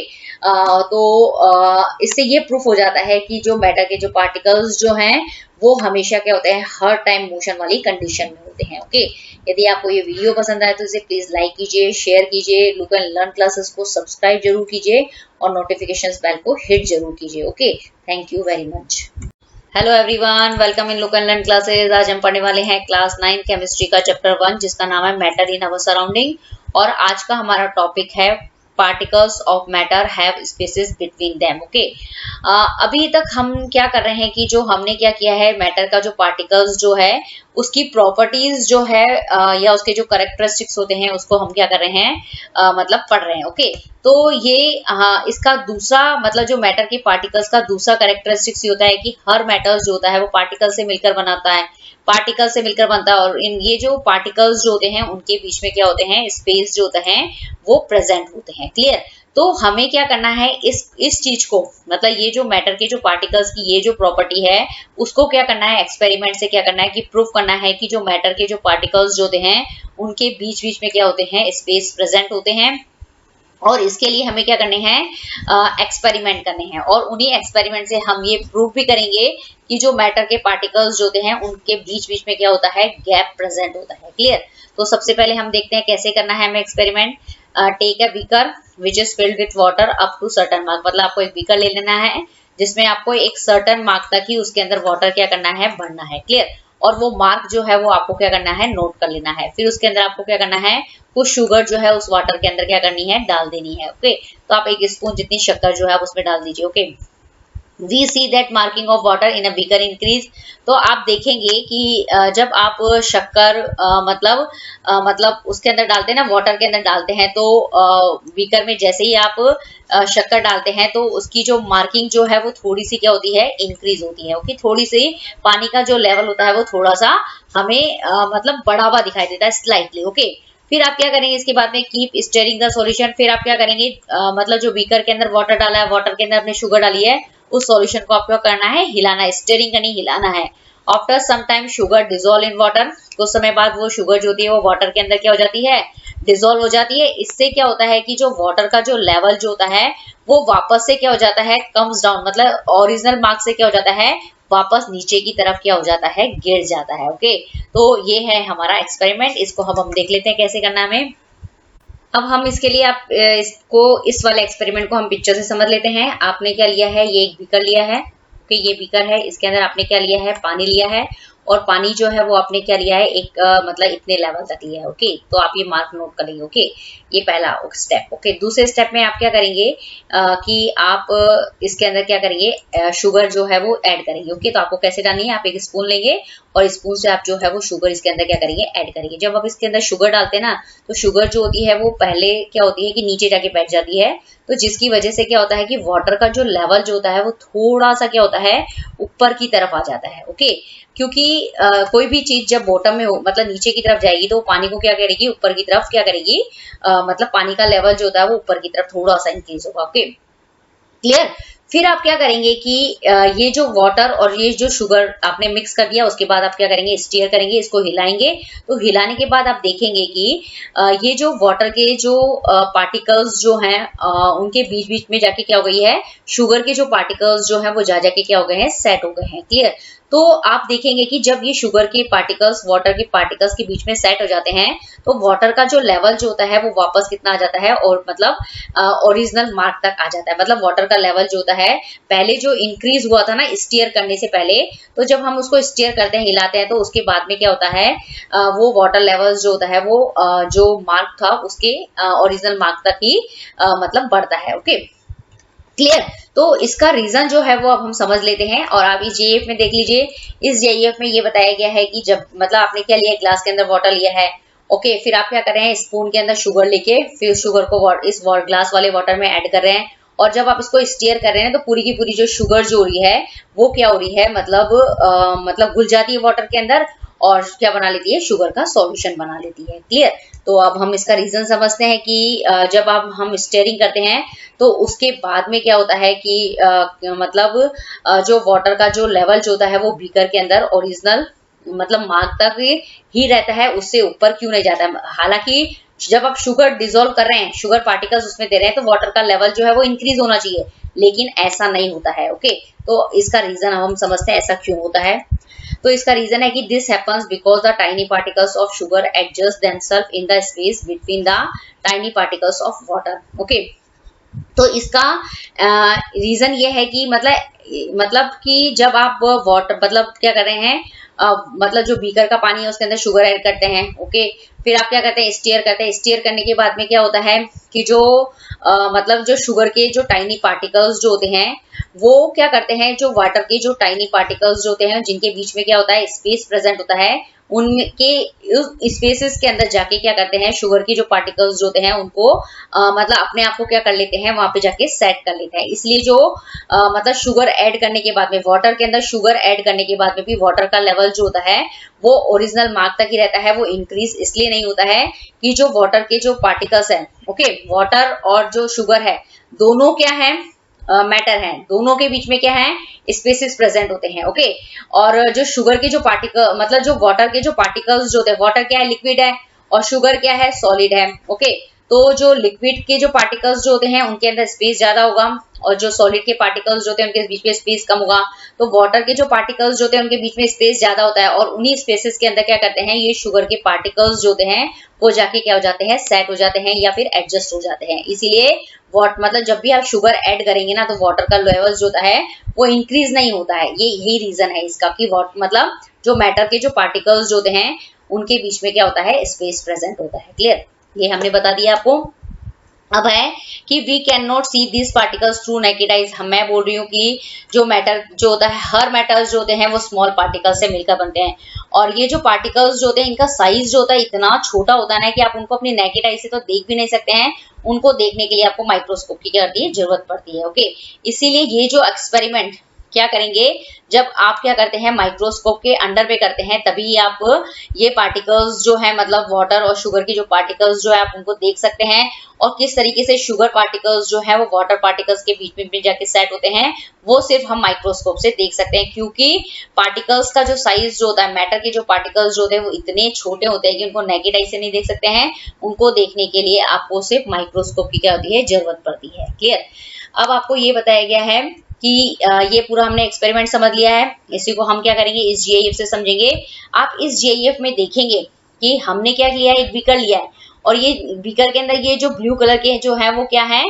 इससे ये प्रूफ हो जाता है कि जो मैटर के जो पार्टिकल्स जो हैं वो हमेशा क्या होते हैं, हर टाइम मोशन वाली कंडीशन में होते हैं। ओके, यदि आपको ये वीडियो पसंद आए तो इसे प्लीज लाइक कीजिए, शेयर कीजिए, लुक एंड लर्न क्लासेस को सब्सक्राइब जरूर कीजिए और नोटिफिकेशंस बेल को हिट जरूर कीजिए। Okay, thank you very much. Hello everyone, welcome in look and learn classes. आज हम पढ़ने वाले हैं क्लास 9 केमिस्ट्री का चैप्टर 1 जिसका नाम है मैटर इन अवर सराउंडिंग। और आज का हमारा टॉपिक है particles of matter have spaces between them. Okay, अभी तक हम क्या कर रहे हैं कि जो हमने क्या किया है, मैटर का जो पार्टिकल्स जो है उसकी प्रॉपर्टीज जो है या उसके जो कैरेक्टरिस्टिक्स होते हैं उसको हम क्या कर रहे हैं, मतलब पढ़ रहे हैं। ओके, तो ये इसका दूसरा मतलब जो मैटर के पार्टिकल्स का दूसरा कैरेक्टरिस्टिक्स ये होता है कि हर मैटर जो होता है वो पार्टिकल से मिलकर बनाता है, पार्टिकल से मिलकर बनता है। और इन ये जो पार्टिकल्स जो होते हैं उनके बीच में क्या होते हैं, स्पेस जो होते हैं वो प्रेजेंट होते हैं। क्लियर? तो हमें क्या करना है, इस चीज को मतलब ये जो मैटर के जो पार्टिकल्स की ये जो प्रॉपर्टी है उसको क्या करना है, एक्सपेरिमेंट से क्या करना है कि प्रूफ करना है कि जो मैटर के जो पार्टिकल्स जो होते हैं उनके बीच बीच में क्या होते हैं, स्पेस प्रेजेंट होते हैं। और इसके लिए हमें क्या करने हैं, एक्सपेरिमेंट करने हैं। और उन्हीं एक्सपेरिमेंट से हम ये प्रूव भी करेंगे कि जो मैटर के पार्टिकल्स जो होते हैं उनके बीच बीच में क्या होता है, गैप प्रेजेंट होता है। क्लियर? तो सबसे पहले हम देखते हैं कैसे करना है हमें experiment. Take a beaker which is filled with water up to certain mark. मतलब आपको एक बीकर ले लेना है जिसमें आपको एक सर्टेन मार्क तक ही उसके अंदर वाटर क्या करना है, भरना है। क्लियर? और वो मार्क जो है वो आपको क्या करना है, नोट कर लेना है। फिर उसके अंदर आपको क्या करना है, कुछ शुगर जो है उस वाटर के अंदर क्या करनी है, डाल देनी है। ओके, तो आप एक स्पून जितनी शक्कर जो है आप उसमें डाल दीजिए। Okay, we see that marking of water in a beaker increase। तो आप देखेंगे कि जब आप शक्कर मतलब उसके अंदर डालते हैं ना, वाटर के अंदर डालते हैं, तो बीकर में जैसे ही आप शक्कर डालते हैं तो उसकी जो मार्किंग जो है वो थोड़ी सी क्या होती है, इंक्रीज होती है। ओके, थोड़ी सी पानी का जो लेवल होता है वो थोड़ा सा हमें मतलब बढ़ा हुआ दिखाई देता है, स्लाइटली। ओके, फिर आप क्या करेंगे, इसके बाद में कीप स्टीयरिंग द सॉल्यूशन। फिर आप क्या करेंगे, मतलब जो बीकर के अंदर वाटर डाला है, वाटर के अंदर आपने शुगर डाली है, उस सॉल्यूशन को आपको करना है, हिलाना है, स्टीयरिंग करनी, हिलाना है। After some time sugar dissolve in water. कुछ समय बाद वो शुगर जो होती है वो वाटर के अंदर क्या हो जाती है, डिसॉल्व हो जाती है। इससे क्या होता है कि जो वाटर का जो लेवल जो होता है वो वापस से क्या हो जाता है, कम्स डाउन। मतलब ओरिजिनल मार्क से क्या हो जाता है, वापस नीचे की तरफ क्या हो जाता है, गिर जाता है। ओके, तो ये है हमारा एक्सपेरिमेंट। इसको हम देख लेते हैं कैसे करना है हमें। अब हम इसके लिए आप इस वाले एक्सपेरिमेंट को हम पिक्चर से समझ लेते हैं। आपने क्या लिया है, ये एक बीकर लिया है। ओके, ये बीकर है, इसके अंदर आपने क्या लिया है, पानी लिया है। और पानी जो है वो आपने क्या लिया है, एक मतलब इतने लेवल तक लिया है। ओके, तो आप ये मार्क नोट कर लेंगे। ओके, ये पहला स्टेप। ओके, दूसरे स्टेप में आप क्या करेंगे कि आप इसके अंदर क्या करेंगे, शुगर जो है वो ऐड करेंगे। ओके, तो आपको कैसे डालनी है, आप एक स्पून लेंगे और स्पून से आप जो है वो शुगर इसके अंदर क्या करेंगे, ऐड करेंगे। जब आप इसके अंदर शुगर डालते हैं ना, तो शुगर जो होती है वो पहले क्या होती है कि नीचे जाके बैठ जाती है, तो जिसकी वजह से क्या होता है कि वाटर का जो लेवल जो होता है वो थोड़ा सा क्या होता है, ऊपर की तरफ आ जाता है। ओके, क्योंकि कोई भी चीज जब बॉटम में हो मतलब नीचे की तरफ जाएगी तो पानी को क्या करेगी, ऊपर की तरफ क्या करेगी, मतलब पानी का लेवल जो होता है वो ऊपर की तरफ थोड़ा सा इंक्रीज होगा। Okay, clear? फिर आप क्या करेंगे कि ये जो वाटर और ये जो शुगर आपने मिक्स कर दिया, उसके बाद आप क्या करेंगे, स्टीयर करेंगे, इसको हिलाएंगे। तो हिलाने के बाद आप देखेंगे कि ये जो वाटर के जो पार्टिकल्स जो हैं उनके बीच बीच में जाके क्या हो गई है, शुगर के जो पार्टिकल्स जो हैं वो जा जाके क्या हो गए हैं, सेट हो गए हैं। क्लियर? तो आप देखेंगे कि जब ये शुगर के पार्टिकल्स वाटर के पार्टिकल्स के बीच में सेट हो जाते हैं तो वाटर का जो लेवल जो होता है वो वापस कितना आ जाता है, और मतलब ओरिजिनल मार्क तक आ जाता है। मतलब वाटर का लेवल जो होता है पहले जो इंक्रीज हुआ था ना स्टीयर करने से पहले, तो जब हम उसको स्टीयर करते हैं, हिलाते हैं, तो उसके बाद में क्या होता है, वो वाटर लेवल जो होता है वो जो मार्क था उसके ओरिजिनल मार्क तक ही मतलब बढ़ता है। Okay, clear? तो इसका रीजन जो है वो अब हम समझ लेते हैं। और आप इस जेईएफ में देख लीजिए, इस जेईएफ में ये बताया गया है कि जब मतलब आपने क्या लिया, ग्लास के अंदर वाटर लिया है। ओके, फिर आप क्या कर रहे हैं, स्पून के अंदर शुगर लेके फिर शुगर को इस ग्लास वाले वाटर में ऐड कर रहे हैं। और जब आप इसको स्टीयर कर रहे हैं तो पूरी की पूरी जो शुगर जो हो रही है वो क्या हो रही है, मतलब घुल जाती है वाटर के अंदर और क्या बना लेती है, शुगर का सॉल्यूशन बना लेती है। क्लियर? तो अब हम इसका रीजन समझते हैं कि जब हम स्टीयरिंग करते हैं तो उसके बाद में क्या होता है कि मतलब जो वाटर का जो लेवल जो होता है वो बीकर के अंदर ओरिजिनल मतलब मार्क तक ही रहता है, उससे ऊपर क्यों नहीं जाता है। हालांकि जब आप शुगर डिसॉल्व कर रहे हैं, शुगर पार्टिकल्स उसमें दे रहे हैं, तो वाटर का लेवल जो है वो इंक्रीज होना चाहिए, लेकिन ऐसा नहीं होता है। ओके, तो इसका रीजन हम समझते हैं ऐसा क्यों होता है। तो इसका रीजन है कि this happens because the tiny particles of sugar adjust themselves in the space between the tiny particles of water. Okay, तो इसका रीजन ये है कि मतलब कि जब आप वाटर मतलब क्या कर रहे हैं, मतलब जो बीकर का पानी है उसके अंदर शुगर ऐड करते हैं। ओके, फिर आप क्या करते हैं, स्टीयर करते हैं। स्टीयर करने के बाद में क्या होता है कि जो मतलब जो शुगर के जो टाइनी पार्टिकल्स जो होते हैं वो क्या करते हैं, जो वाटर के जो टाइनी पार्टिकल्स जो होते हैं जिनके बीच में क्या होता है, स्पेस प्रेजेंट होता है, उनके स्पेसेस के अंदर जाके क्या करते हैं, शुगर की जो पार्टिकल्स जो होते हैं उनको मतलब अपने आप को क्या कर लेते हैं, वहां पे जाके सेट कर लेते हैं। इसलिए जो मतलब शुगर ऐड करने के बाद में, वाटर के अंदर शुगर ऐड करने के बाद में भी वाटर का लेवल जो होता है वो ओरिजिनल मार्क तक ही रहता है, वो इंक्रीज इसलिए नहीं होता है कि जो वाटर के जो पार्टिकल्स हैं, ओके, वाटर और जो शुगर है दोनों क्या है, मैटर है, दोनों के बीच में क्या है, स्पेसेस प्रेजेंट होते हैं। ओके, और जो शुगर के जो पार्टिकल मतलब जो वाटर के जो पार्टिकल्स जो होते हैं, वाटर क्या है, लिक्विड है, और शुगर क्या है, सॉलिड है। ओके, तो जो लिक्विड के जो पार्टिकल्स जो होते हैं उनके अंदर स्पेस ज्यादा होगा, और जो सॉलिड के पार्टिकल्स जो होते हैं उनके बीच में स्पेस कम होगा। तो वाटर के जो पार्टिकल्स जो होते हैं उनके बीच में स्पेस ज्यादा होता है, और उन्हीं स्पेसेस के अंदर क्या करते हैं, ये शुगर के पार्टिकल्स जो होते हैं वो जाके क्या हो जाते हैं, सेट हो जाते हैं या फिर एडजस्ट हो जाते हैं। इसीलिए मतलब जब भी आप शुगर ऐड करेंगे ना, तो वाटर का लेवल जो होता है वो इंक्रीज नहीं होता है। ये यही रीजन है इसका कि मतलब जो मैटर के जो पार्टिकल्स जो होते हैं उनके बीच में क्या होता है, स्पेस प्रेजेंट होता है। क्लियर, ये हमने बता दिया आपको। अब है कि we can not see this particles through naked eyes. मैं बोल रही हूँ कि जो मैटर जो होता है, हर मेटल्स जो होते हैं वो स्मॉल पार्टिकल्स से मिलकर बनते हैं, और ये जो पार्टिकल्स जो होते हैं इनका साइज जो होता है इतना छोटा होता है ना कि आप उनको अपनी नेकेड आई से तो देख भी नहीं सकते हैं, उनको देखने के लिए आपको माइक्रोस्कोप की क्या करती है, जरूरत पड़ती है। ओके, इसीलिए ये जो एक्सपेरिमेंट क्या करेंगे, जब आप क्या करते हैं, माइक्रोस्कोप के अंडर पे करते हैं, तभी आप ये पार्टिकल्स जो है मतलब वाटर और शुगर की जो पार्टिकल्स जो है आप उनको देख सकते हैं, और किस तरीके से शुगर पार्टिकल्स जो है वो वाटर पार्टिकल्स के बीच में जाके सेट होते हैं वो सिर्फ हम माइक्रोस्कोप से देख सकते हैं। क्योंकि पार्टिकल्स का जो साइज जो होता है, मैटर के जो पार्टिकल्स जो होते हैं वो इतने छोटे होते हैं कि उनको नेकेड आई से नहीं देख सकते हैं, उनको देखने के लिए आपको सिर्फ माइक्रोस्कोप की क्या होती है, जरूरत पड़ती है। क्लियर, अब आपको ये बताया गया है कि ये पूरा हमने एक्सपेरिमेंट समझ लिया है, इसी को हम क्या करेंगे, इस जीआईएफ से समझेंगे। आप इस जीआईएफ में देखेंगे कि हमने क्या किया है, एक बीकर लिया है, और ये बीकर के अंदर ये जो ब्लू कलर के जो है वो क्या है,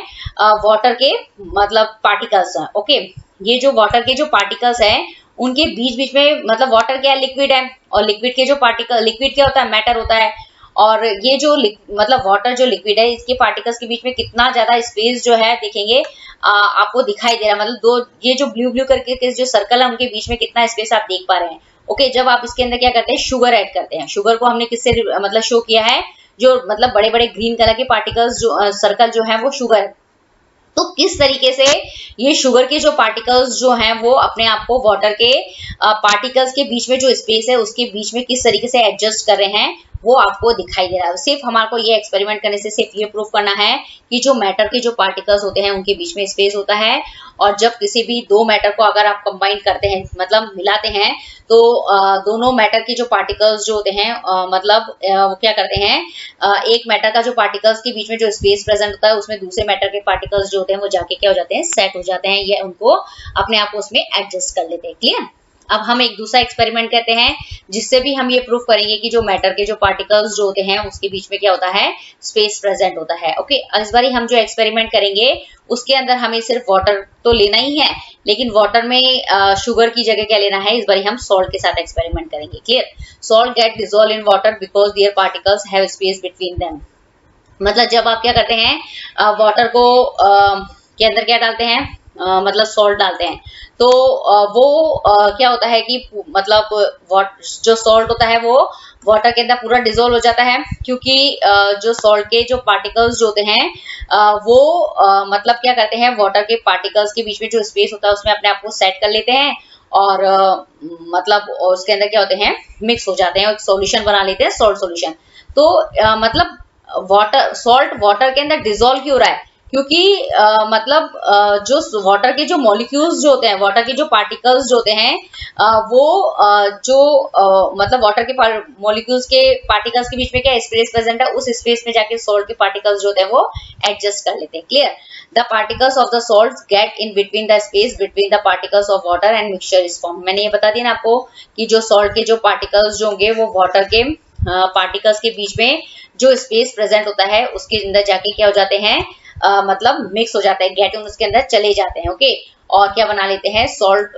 वाटर के मतलब पार्टिकल्स हैं। ओके, ये जो वाटर के जो पार्टिकल्स है उनके बीच बीच में मतलब वाटर क्या है, लिक्विड है, और लिक्विड के जो पार्टिकल, लिक्विड क्या होता है, मैटर होता है, और ये जो मतलब वाटर जो लिक्विड है इसके पार्टिकल्स के बीच में कितना ज्यादा स्पेस जो है देखेंगे आपको दिखाई दे रहा है, मतलब दो ये जो ब्लू ब्लू करके जो सर्कल है उनके बीच में कितना स्पेस आप देख पा रहे हैं। ओके, जब आप इसके अंदर क्या करते हैं, शुगर ऐड करते हैं, शुगर को हमने किससे मतलब शो किया है, जो मतलब बड़े बड़े ग्रीन कलर के पार्टिकल्स जो सर्कल जो है वो शुगर है। तो किस तरीके से ये शुगर के जो पार्टिकल्स जो हैं वो अपने आप को वाटर के पार्टिकल्स के बीच में जो स्पेस है उसके बीच में किस तरीके से एडजस्ट कर रहे हैं वो आपको दिखाई दे रहा है। सिर्फ हमारे को ये एक्सपेरिमेंट करने से सिर्फ ये प्रूफ करना है कि जो मैटर के जो पार्टिकल्स होते हैं उनके बीच में स्पेस होता है, और जब किसी भी दो मैटर को अगर आप कंबाइन करते हैं मतलब मिलाते हैं, तो दोनों मैटर के जो पार्टिकल्स जो होते हैं मतलब वो क्या करते हैं, एक मैटर का जो पार्टिकल्स के बीच में जो स्पेस प्रेजेंट होता है उसमें दूसरे मैटर के पार्टिकल्स जो होते हैं वो जाके क्या हो जाते हैं, सेट हो जाते हैं, या उनको अपने आप को उसमें एडजस्ट कर लेते हैं। क्लियर, अब हम एक दूसरा एक्सपेरिमेंट करते हैं जिससे भी हम ये प्रूफ करेंगे कि जो मैटर के जो पार्टिकल्स जो होते हैं उसके बीच में क्या होता है, स्पेस प्रेजेंट होता है। ओके, इस बार हम जो एक्सपेरिमेंट करेंगे उसके अंदर हमें सिर्फ वाटर तो लेना ही है, लेकिन वाटर में शुगर की जगह क्या लेना है, इस बार हम सॉल्ट के साथ एक्सपेरिमेंट करेंगे। Clear, salt get dissolve in water because their particles have space between them. मतलब जब आप क्या करते हैं, वाटर को के अंदर क्या डालते हैं, मतलब सॉल्ट डालते हैं, तो वो क्या होता है कि मतलब जो सॉल्ट होता है वो वाटर के अंदर पूरा डिसॉल्व हो जाता है, क्योंकि जो सॉल्ट के जो पार्टिकल्स जो होते हैं वो मतलब क्या करते हैं, वाटर के पार्टिकल्स के बीच में जो स्पेस होता है उसमें अपने आप को सेट कर लेते हैं, और मतलब उसके अंदर क्या होते हैं, मिक्स हो जाते हैं, एक सॉल्यूशन बना लेते हैं, सॉल्ट सॉल्यूशन। तो मतलब सॉल्ट वाटर के अंदर डिसॉल्व क्यों हो रहा है, क्योंकि जो वाटर के जो मॉलिक्यूल्स जो होते हैं, वाटर के जो पार्टिकल्स जो होते हैं मतलब वाटर के मॉलिक्यूल्स के पार्टिकल्स के बीच में क्या स्पेस प्रेजेंट है, उस स्पेस में जाके सॉल्ट के पार्टिकल्स जो होते हैं वो एडजस्ट कर लेते हैं। Clear? The particles of the salt get in between the space between the particles of water and mixture is form. मैंने ये बता दिया ना आपको कि जो सॉल्ट के जो पार्टिकल्स जो होंगे वो वाटर के पार्टिकल्स के बीच में जो स्पेस प्रेजेंट होता है उसके अंदर जाके क्या हो जाते हैं, मतलब मिक्स हो जाता है, गेट इन उसके अंदर चले जाते हैं। ओके, और क्या बना लेते हैं, सॉल्ट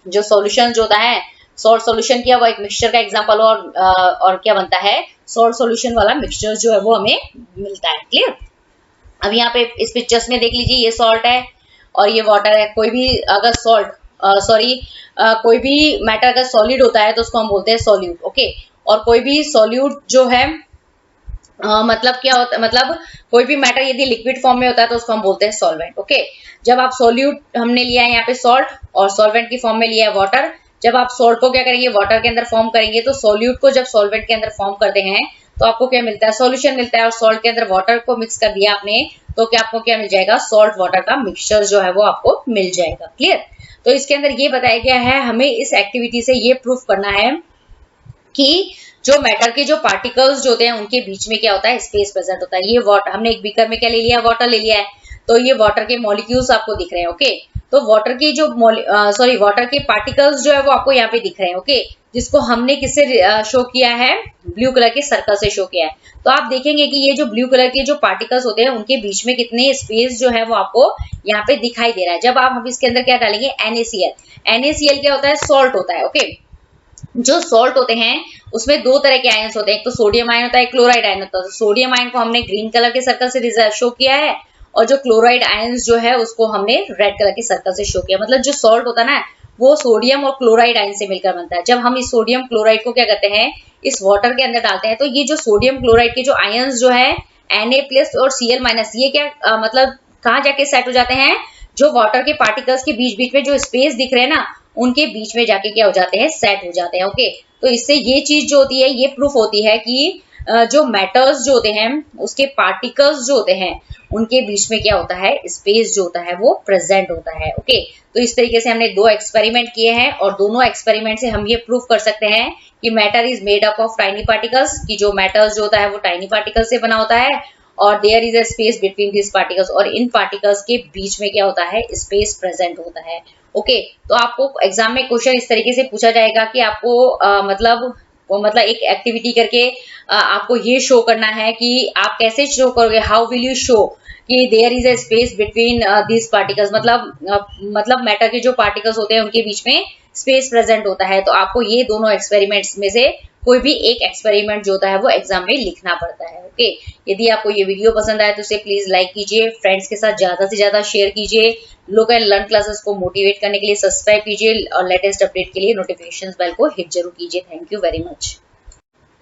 जो सॉल्यूशन जो होता है, सॉल्ट सॉल्यूशन किया हुआ एक मिक्सचर का एग्जांपल, और क्या बनता है, सॉल्ट सॉल्यूशन वाला मिक्सचर जो है वो हमें मिलता है। क्लियर? अब यहाँ पे इस पिक्चर्स में देख लीजिए, ये सॉल्ट है और ये वाटर है। कोई भी अगर कोई भी मैटर अगर सॉलिड होता है तो उसको हम बोलते हैं सॉल्यूट। ओके, और कोई भी सॉल्यूट जो है मतलब क्या होता है, मतलब कोई भी मैटर यदि लिक्विड फॉर्म में होता है तो उसको हम बोलते हैं सॉल्वेंट। ओके, जब आप सॉल्यूट हमने लिया है यहाँ पे सॉल्ट, और सॉल्वेंट की फॉर्म में लिया है वाटर, जब आप सॉल्ट को क्या करेंगे, वाटर के अंदर फॉर्म करेंगे, तो सॉल्यूट को जब सॉल्वेंट के अंदर फॉर्म करते हैं तो आपको क्या मिलता है, सॉल्यूशन मिलता है। और सॉल्ट के अंदर वाटर को मिक्स कर दिया आपने तो क्या आपको क्या मिल जाएगा, सॉल्ट वाटर का मिक्सचर जो है वो आपको मिल जाएगा। क्लियर? तो इसके अंदर ये बताया गया है, हमें इस एक्टिविटी से ये प्रूफ करना है कि जो मैटर के जो पार्टिकल्स जो होते हैं उनके बीच में क्या होता है, स्पेस प्रेजेंट होता है। ये वाटर, हमने एक बीकर में क्या ले लिया, वाटर ले लिया है, तो ये वाटर के मॉलिक्यूल्स आपको दिख रहे हैं। ओके, तो वाटर की जो वाटर के पार्टिकल्स जो है वो आपको यहाँ पे दिख रहे हैं। ओके, जिसको हमने किससे शो किया है, ब्लू कलर के सर्कल से शो किया है। तो आप देखेंगे कि ये जो ब्लू कलर के जो पार्टिकल्स होते हैं उनके बीच में कितने स्पेस जो है वो आपको यहाँ पे दिखाई दे रहा है। जब हम इसके अंदर क्या डालेंगे, NaCl। NaCl क्या होता है, सॉल्ट होता है। ओके, जो सॉल्ट होते हैं उसमें दो तरह के आयंस होते हैं, एक तो सोडियम आयन होता है, एक क्लोराइड आयन होता है। तो सोडियम आयन को हमने ग्रीन कलर के सर्कल से शो किया है, और जो क्लोराइड आयंस जो है उसको हमने रेड कलर के सर्कल से शो किया। मतलब जो सॉल्ट होता है ना वो सोडियम और क्लोराइड आयन से मिलकर बनता है। जब हम इस सोडियम क्लोराइड को क्या करते हैं, इस वाटर के अंदर डालते हैं, तो ये जो सोडियम क्लोराइड के जो आयंस जो है Na+ और Cl-, ये क्या मतलब कहाँ जाके सेट हो जाते हैं, जो वाटर के पार्टिकल्स के बीच बीच में जो स्पेस दिख रहे हैं ना उनके बीच में जाके क्या हो जाते हैं, सेट हो जाते हैं। ओके, तो इससे ये चीज जो होती है, ये प्रूफ होती है कि जो मैटर्स जो होते हैं उसके पार्टिकल्स जो होते हैं उनके बीच में क्या होता है, स्पेस जो होता है वो प्रेजेंट होता है। ओके, तो इस तरीके से हमने दो एक्सपेरिमेंट किए हैं, और दोनों एक्सपेरिमेंट से हम ये प्रूफ कर सकते हैं कि matter is made up of tiny particles, कि जो मैटर्स जो होता है वो टाइनी पार्टिकल्स से बना होता है, और there is a space between this particles, और इन पार्टिकल्स के बीच में क्या होता है, स्पेस प्रेजेंट होता है। ओके, तो आपको एग्जाम में क्वेश्चन इस तरीके से पूछा जाएगा कि आपको मतलब एक एक्टिविटी करके आपको ये शो करना है कि आप कैसे शो करोगे, हाउ विल यू शो कि there is a space between this particles, मतलब मैटर के जो पार्टिकल्स होते हैं उनके बीच में स्पेस प्रेजेंट होता है। तो आपको ये दोनों एक्सपेरिमेंट्स में से कोई भी एक एक्सपेरिमेंट जो होता है वो एग्जाम में लिखना पड़ता है। ओके, यदि आपको ये वीडियो पसंद आए तो इसे प्लीज लाइक कीजिए, फ्रेंड्स के साथ ज्यादा से ज्यादा शेयर कीजिए, लुक एंड लर्न क्लासेस को मोटिवेट करने के लिए सब्सक्राइब कीजिए, और लेटेस्ट अपडेट के लिए नोटिफिकेशन बेल को हिट जरूर कीजिए। Thank you very much.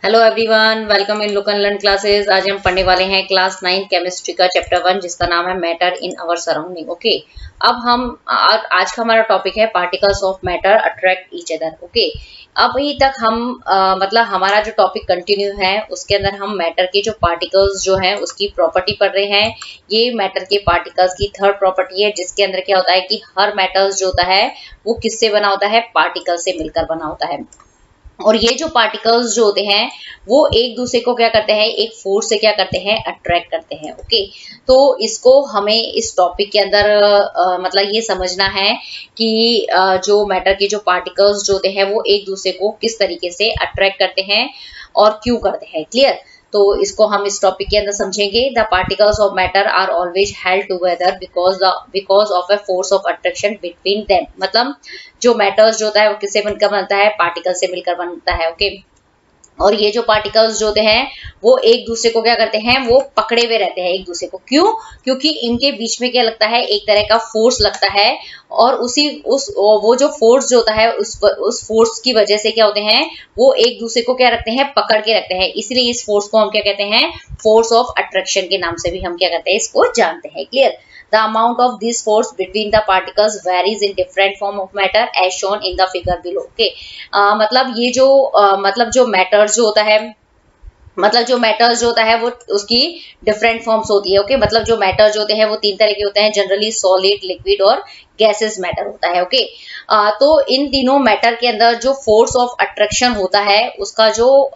Hello everyone, welcome in look and learn classes. आज हम पढ़ने वाले हैं क्लास 9 केमिस्ट्री का चैप्टर 1 जिसका नाम है matter in our surrounding. Okay, अब हम आज का हमारा टॉपिक है particles of matter attract each other. Okay, अभी तक हम मतलब हमारा जो टॉपिक कंटिन्यू है उसके अंदर हम मैटर के जो पार्टिकल्स जो हैं उसकी प्रॉपर्टी पढ़ रहे हैं। ये मैटर के पार्टिकल्स की थर्ड प्रॉपर्टी है, जिसके अंदर क्या होता है कि हर मैटर्स जो होता है वो किससे बना होता है, पार्टिकल से मिलकर बना होता है। और ये जो पार्टिकल्स जो होते हैं वो एक दूसरे को क्या करते हैं, एक फोर्स से क्या करते हैं, अट्रैक्ट करते हैं। ओके, तो इसको हमें इस टॉपिक के अंदर मतलब ये समझना है कि जो मैटर के जो पार्टिकल्स जो होते हैं वो एक दूसरे को किस तरीके से अट्रैक्ट करते हैं और क्यों करते हैं। क्लियर? तो इसको हम इस टॉपिक के अंदर समझेंगे। The particles of matter are always held together because of a force of attraction between them. मतलब जो मैटर्स जो होता है वो किससे मिलकर बनता है, पार्टिकल से मिलकर बनता है। ओके, और ये जो पार्टिकल्स जो होते हैं वो एक दूसरे को क्या करते हैं, वो पकड़े हुए रहते हैं एक दूसरे को। क्यों? क्योंकि इनके बीच में क्या लगता है, एक तरह का फोर्स लगता है, और वो जो फोर्स जो होता है उस फोर्स की वजह से क्या होते हैं, वो एक दूसरे को क्या रखते हैं, पकड़ के रखते हैं। इसलिए इस फोर्स को हम क्या कहते हैं, फोर्स ऑफ अट्रैक्शन के नाम से भी हम क्या कहते हैं, इसको जानते हैं। Clear? The amount of this force between the particles varies in different form of matter as shown in the figure below. Okay, मतलब ये जो मतलब जो मैटर जो होता है मतलब जो मैटर्स जो होता है वो उसकी डिफरेंट फॉर्म्स होती है। ओके, मतलब जो मैटर्स जो होते हैं वो 3 तरह के होते हैं, जनरली सॉलिड, लिक्विड और गैसेस मैटर होता है। ओके, तो इन तीनों मैटर के अंदर जो फोर्स ऑफ अट्रैक्शन होता है उसका जो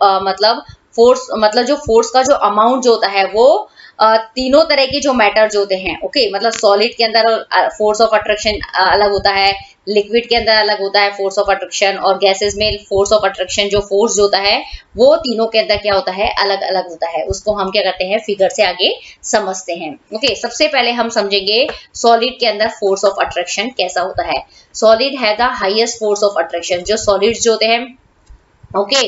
जो फोर्स का जो अमाउंट जो होता है वो तीनों तरह के जो मैटर जो होते हैं, ओके, मतलब सॉलिड के अंदर फोर्स ऑफ अट्रैक्शन अलग होता है, लिक्विड के अंदर अलग होता है फोर्स ऑफ अट्रैक्शन, और गैसेस में फोर्स ऑफ अट्रैक्शन जो फोर्स जो होता है वो तीनों के अंदर क्या होता है, अलग अलग होता है। उसको हम क्या करते हैं, फिगर से आगे समझते हैं। ओके, सबसे पहले हम समझेंगे सॉलिड के अंदर फोर्स ऑफ अट्रैक्शन कैसा होता है। सॉलिड है the highest force of attraction. जो सॉलिड जो होते हैं, ओके,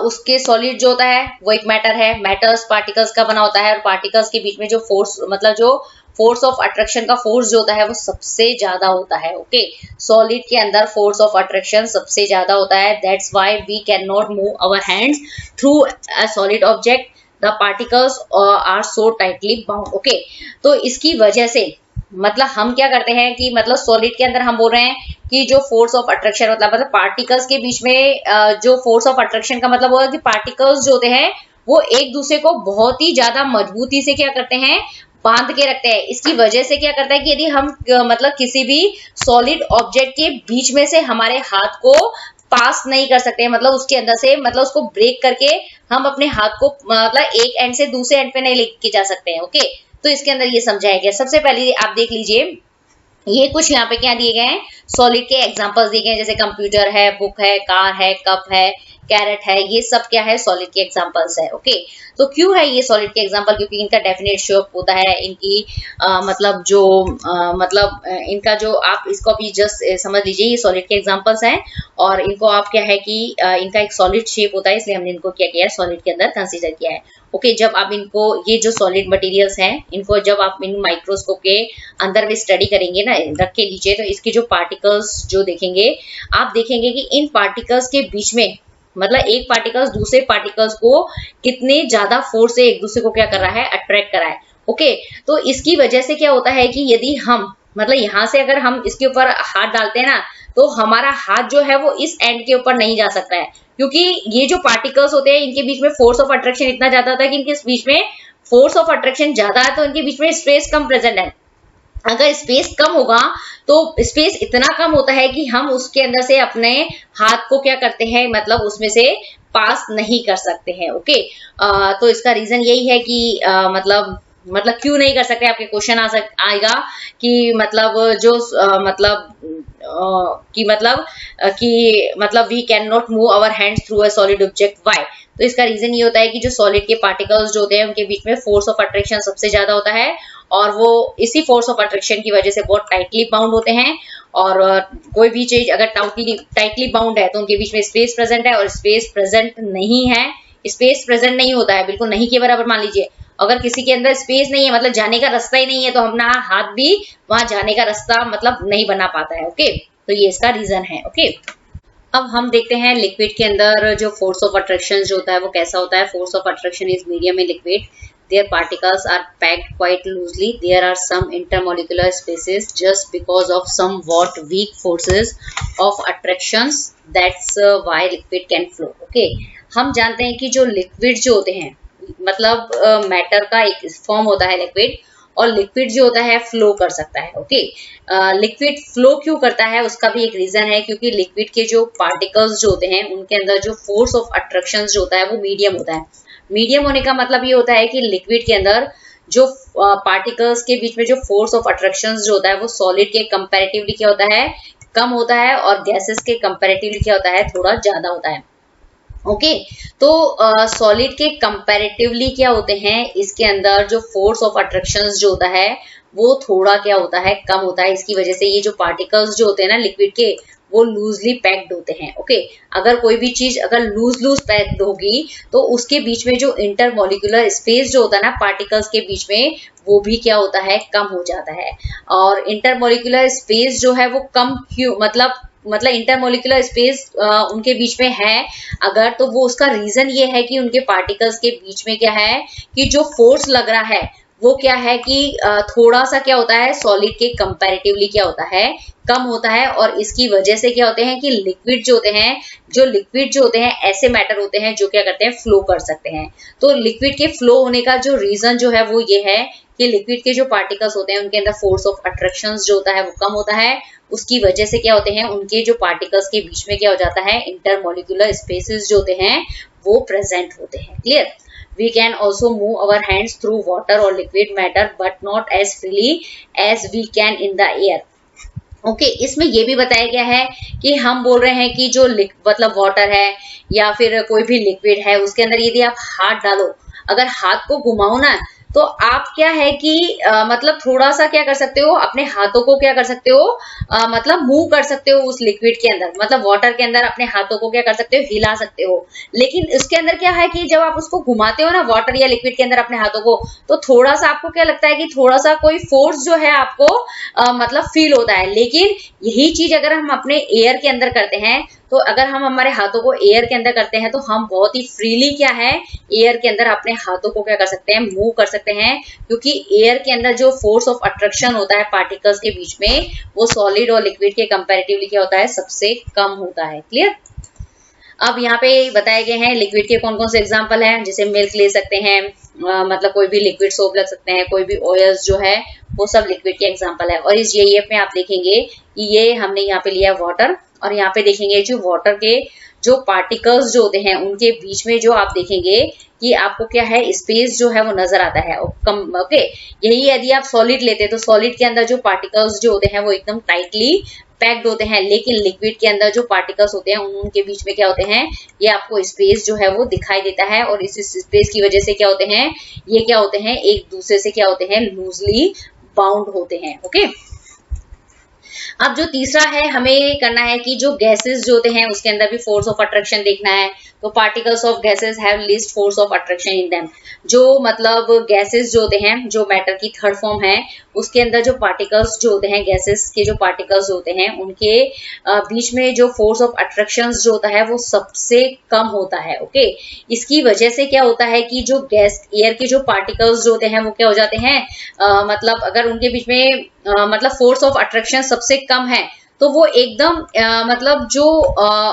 उसके सॉलिड जो होता है वो एक मैटर है, मैटर्स पार्टिकल्स का बना होता है, और पार्टिकल्स के बीच में जो फोर्स मतलब जो फोर्स ऑफ अट्रैक्शन का फोर्स जो होता है वो सबसे ज्यादा होता है। ओके, सॉलिड के अंदर फोर्स ऑफ अट्रैक्शन सबसे ज्यादा होता है। That's why we can not move our hands through a solid object, the particles are so tightly bound. Okay, तो इसकी वजह से मतलब हम क्या करते हैं कि मतलब सॉलिड के अंदर हम बोल रहे हैं कि जो फोर्स ऑफ अट्रैक्शन मतलब पार्टिकल्स के बीच में जो फोर्स ऑफ अट्रैक्शन का मतलब होगा कि पार्टिकल्स जो होते हैं वो एक दूसरे को बहुत ही ज्यादा मजबूती से क्या करते हैं, बांध के रखते हैं। इसकी वजह से क्या करता है कि यदि हम मतलब किसी भी सॉलिड ऑब्जेक्ट के बीच में से हमारे हाथ को पास नहीं कर सकते हैं, मतलब उसके अंदर से मतलब उसको ब्रेक करके हम अपने हाथ को मतलब एक एंड से दूसरे एंड पे नहीं लेके जा सकते हैं। ओके, तो इसके अंदर ये समझाया गया। सबसे पहले आप देख लीजिए, ये कुछ यहाँ पे क्या दिए गए हैं, सॉलिड के एग्जांपल्स दिए गए हैं, जैसे कंप्यूटर है, बुक है, कार है, कप है, कैरेट है, ये सब क्या है, सॉलिड के एग्जांपल्स है। ओके, तो क्यों है ये सॉलिड के एग्जांपल, क्योंकि इनका डेफिनेट शेप होता है, इनकी मतलब जो इनका जो आप इसको भी जस्ट समझ लीजिए, ये सॉलिड के एग्जांपल्स हैं, और इनको आप क्या है कि इनका एक सॉलिड शेप होता है, इसलिए हमने इनको क्या किया है, सॉलिड के अंदर कंसीडर किया है। ओके, जब आप इनको ये जो सॉलिड मटेरियल्स हैं इनको जब आप इन माइक्रोस्कोप के अंदर में स्टडी करेंगे ना, रख के नीचे, तो इसके जो पार्टिकल्स जो देखेंगे, आप देखेंगे कि इन पार्टिकल्स के बीच में मतलब एक पार्टिकल्स दूसरे पार्टिकल्स को कितने ज्यादा फोर्स से एक दूसरे को क्या कर रहा है, अट्रैक्ट कर रहा है। ओके, तो इसकी वजह से क्या होता है कि यदि हम मतलब यहाँ से अगर हम इसके ऊपर हाथ डालते हैं ना, तो हमारा हाथ जो है वो इस एंड के ऊपर नहीं जा सकता है, क्योंकि ये जो पार्टिकल्स होते हैं इनके बीच में फोर्स ऑफ अट्रैक्शन इतना ज्यादा होता है कि इनके बीच में फोर्स ऑफ अट्रैक्शन ज्यादा है, तो इनके बीच में स्पेस कम प्रेजेंट है। अगर स्पेस कम होगा तो स्पेस इतना कम होता है कि हम उसके अंदर से अपने हाथ को क्या करते हैं, मतलब उसमें से पास नहीं कर सकते हैं। ओके, तो इसका रीजन यही है कि मतलब क्यों नहीं कर सकते, आपके क्वेश्चन आएगा कि मतलब जो मतलब we can not move our hands through a solid object, why. तो इसका रीजन ये होता है कि जो सॉलिड के पार्टिकल्स जो होते हैं उनके बीच में फोर्स ऑफ अट्रैक्शन सबसे ज्यादा होता है, और वो इसी फोर्स ऑफ अट्रैक्शन की वजह से बहुत टाइटली बाउंड होते हैं, और कोई भी चीज अगर टाइटली बाउंड है तो उनके बीच में स्पेस प्रेजेंट है, और स्पेस प्रेजेंट नहीं है, स्पेस प्रेजेंट नहीं होता है, बिल्कुल नहीं के बराबर मान लीजिए। अगर किसी के अंदर स्पेस नहीं है, मतलब जाने का रास्ता ही नहीं है, तो अपना हाथ भी वहां जाने का रास्ता मतलब नहीं बना पाता है। ओके, तो ये इसका रीजन है। ओके, अब हम देखते हैं लिक्विड के अंदर जो फोर्स ऑफ अट्रैक्शन जो होता है वो कैसा होता है। Force of attraction is medium in liquid, their particles are packed quite loosely, there are some intermolecular spaces just because of somewhat weak forces of attractions, that's why liquid can flow। okay, हम जानते हैं कि जो liquid जो होते हैं मतलब matter का एक फॉर्म होता है लिक्विड, और लिक्विड जो होता है फ्लो कर सकता है। ओके, लिक्विड फ्लो क्यों करता है उसका भी एक रीजन है, क्योंकि लिक्विड के जो पार्टिकल्स जो होते हैं उनके अंदर जो फोर्स ऑफ अट्रैक्शन जो होता है वो मीडियम होता है। मीडियम होने का मतलब ये होता है कि लिक्विड के अंदर जो पार्टिकल्स के बीच में जो फोर्स ऑफ अट्रैक्शन जो होता है वो सॉलिड के कंपैरेटिवली क्या होता है, कम होता है, और गैसेस के कंपैरेटिवली क्या होता है, थोड़ा ज्यादा होता है। ओके, तो सॉलिड के कंपैरेटिवली क्या होते हैं, इसके अंदर जो फोर्स ऑफ अट्रैक्शन जो होता है वो थोड़ा क्या होता है, कम होता है। इसकी वजह से ये जो पार्टिकल्स जो होते हैं ना लिक्विड के, वो लूजली पैक्ड होते हैं। ओके, अगर कोई भी चीज अगर लूज पैक्ड होगी तो उसके बीच में जो इंटरमॉलिक्यूलर स्पेस जो होता है ना पार्टिकल्स के बीच में, वो भी क्या होता है, कम हो जाता है। और इंटरमॉलिक्यूलर स्पेस जो है वो कम क्यों, मतलब इंटरमॉलिक्यूलर स्पेस उनके बीच में है अगर, तो वो उसका रीजन ये है कि उनके पार्टिकल्स के बीच में क्या है कि जो फोर्स लग रहा है वो क्या है कि थोड़ा सा क्या होता है सॉलिड के कंपैरेटिवली क्या होता है कम होता है, और इसकी वजह से क्या होते हैं कि लिक्विड जो होते हैं ऐसे मैटर होते हैं जो क्या करते हैं फ्लो कर सकते हैं। तो लिक्विड के फ्लो होने का जो रीजन जो है वो ये है कि लिक्विड के जो पार्टिकल्स होते हैं उनके अंदर फोर्स ऑफ अट्रैक्शन जो होता है वो कम होता है। उसकी वजह से क्या होते हैं उनके जो पार्टिकल्स के बीच में क्या हो जाता है इंटरमोलिकुलर स्पेसेस जो होते हैं वो प्रेजेंट होते हैं। Clear. We can also move our hands through water or liquid matter but not as freely as we can in the air। Okay इसमें ये भी बताया गया है कि हम बोल रहे हैं कि जो मतलब वाटर है या फिर कोई भी लिक्विड है उसके अंदर यदि आप हाथ डालो, अगर हाथ को घुमाओ ना तो आप क्या है कि मतलब थोड़ा सा क्या कर सकते हो अपने हाथों को क्या कर सकते हो मतलब मूव कर सकते हो उस लिक्विड के अंदर, मतलब वाटर के अंदर अपने हाथों को क्या कर सकते हो हिला सकते हो। लेकिन उसके अंदर क्या है कि जब आप उसको घुमाते हो ना वाटर या लिक्विड के अंदर अपने हाथों को, तो थोड़ा सा आपको क्या लगता है कि थोड़ा सा कोई फोर्स जो है आपको मतलब फील होता है। लेकिन यही चीज अगर हम अपने एयर के अंदर करते हैं, तो अगर हम हमारे हाथों को एयर के अंदर करते हैं तो हम बहुत ही फ्रीली क्या है एयर के अंदर अपने हाथों को क्या कर सकते हैं मूव कर सकते हैं, क्योंकि एयर के अंदर जो फोर्स ऑफ अट्रैक्शन होता है पार्टिकल्स के बीच में वो सॉलिड और लिक्विड के कंपैरेटिवली क्या होता है सबसे कम होता है। क्लियर। अब यहाँ पे बताए गए हैं लिक्विड के कौन कौन से एग्जांपल हैं, जैसे मिल्क ले सकते हैं, मतलब कोई भी लिक्विड सोप लग सकते हैं, कोई भी ऑयल्स जो है वो सब लिक्विड के एग्जांपल है। और इस जेईएफ में आप देखेंगे कि ये हमने यहाँ पे लिया वाटर, और यहाँ पे देखेंगे जो वाटर के जो पार्टिकल्स जो होते हैं उनके बीच में जो आप देखेंगे कि आपको क्या है स्पेस जो है वो नजर आता है कम। ओके यही यदि आप सॉलिड लेते हैं तो सॉलिड के अंदर जो पार्टिकल्स जो होते हैं वो एकदम टाइटली पैक्ड होते हैं, लेकिन लिक्विड के अंदर जो पार्टिकल्स होते हैं उनके बीच में क्या होते हैं ये आपको स्पेस जो है वो दिखाई देता है, और इस स्पेस की वजह से क्या होते हैं ये क्या होते हैं एक दूसरे से क्या होते हैं लूजली बाउंड होते हैं। ओके अब जो तीसरा है हमें करना है कि जो गैसेस जो होते हैं उसके अंदर भी फोर्स ऑफ अट्रैक्शन देखना है। तो particles of gases have least force of attraction in them. जो मतलब गैसेस जो होते हैं जो मैटर की थर्ड फॉर्म है उसके अंदर जो पार्टिकल्स जो होते हैं गैसेस के जो पार्टिकल्स होते हैं उनके बीच में जो फोर्स ऑफ अट्रैक्शन जो होता है वो सबसे कम होता है। ओके इसकी वजह से क्या होता है कि जो गैस एयर के जो पार्टिकल्स जो होते हैं वो क्या हो जाते हैं मतलब अगर उनके बीच में मतलब फोर्स ऑफ अट्रैक्शन सबसे कम है तो वो एकदम मतलब जो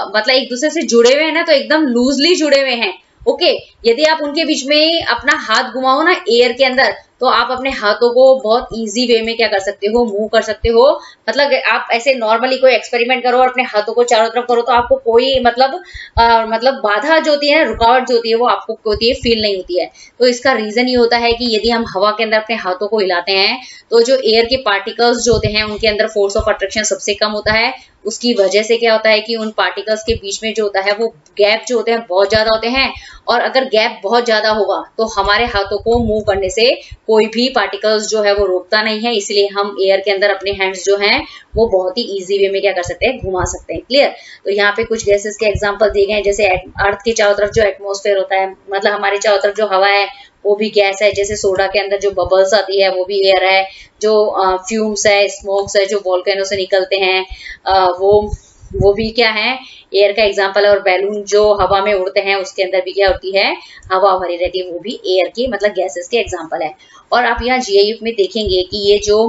मतलब एक दूसरे से जुड़े हुए हैं ना तो एकदम लूजली जुड़े हुए हैं। ओके यदि आप उनके बीच में अपना हाथ घुमाओ ना एयर के अंदर तो आप अपने हाथों को बहुत इजी वे में क्या कर सकते हो मूव कर सकते हो। मतलब आप ऐसे नॉर्मली कोई एक्सपेरिमेंट करो और अपने हाथों को चारों तरफ करो तो आपको कोई मतलब बाधा जो होती है रुकावट जो होती है वो आपको होती है फील नहीं होती है। तो इसका रीजन ये होता है कि यदि हम हवा के अंदर अपने हाथों को हिलाते हैं तो जो एयर के पार्टिकल्स जो होते हैं उनके अंदर फोर्स ऑफ अट्रैक्शन सबसे कम होता है। उसकी वजह से क्या होता है कि उन पार्टिकल्स के बीच में जो होता है वो गैप जो होते हैं बहुत ज्यादा होते हैं, और अगर गैप बहुत ज्यादा होगा तो हमारे हाथों को मूव करने से कोई भी पार्टिकल्स जो है वो रोकता नहीं है, इसलिए हम एयर के अंदर अपने हैंड्स जो हैं वो बहुत ही इजी वे में क्या कर सकते हैं घुमा सकते हैं। क्लियर। तो यहाँ पे कुछ गैसेस के एग्जांपल दिए गए हैं, जैसे अर्थ के चारों तरफ जो एटमॉस्फेयर होता है मतलब हमारे चारों तरफ जो हवा है वो भी गैस है, जैसे सोडा के अंदर जो बबल्स आती है वो भी एयर है, जो फ्यूम्स है स्मोक्स है जो वोल्केनो से निकलते हैं वो भी क्या है एयर का एग्जांपल है, और बैलून जो हवा में उड़ते हैं उसके अंदर भी क्या होती है हवा भरी रहती है वो भी एयर की मतलब गैसेस के एग्जांपल है। और आप यहाँ जीआईएफ में देखेंगे कि ये जो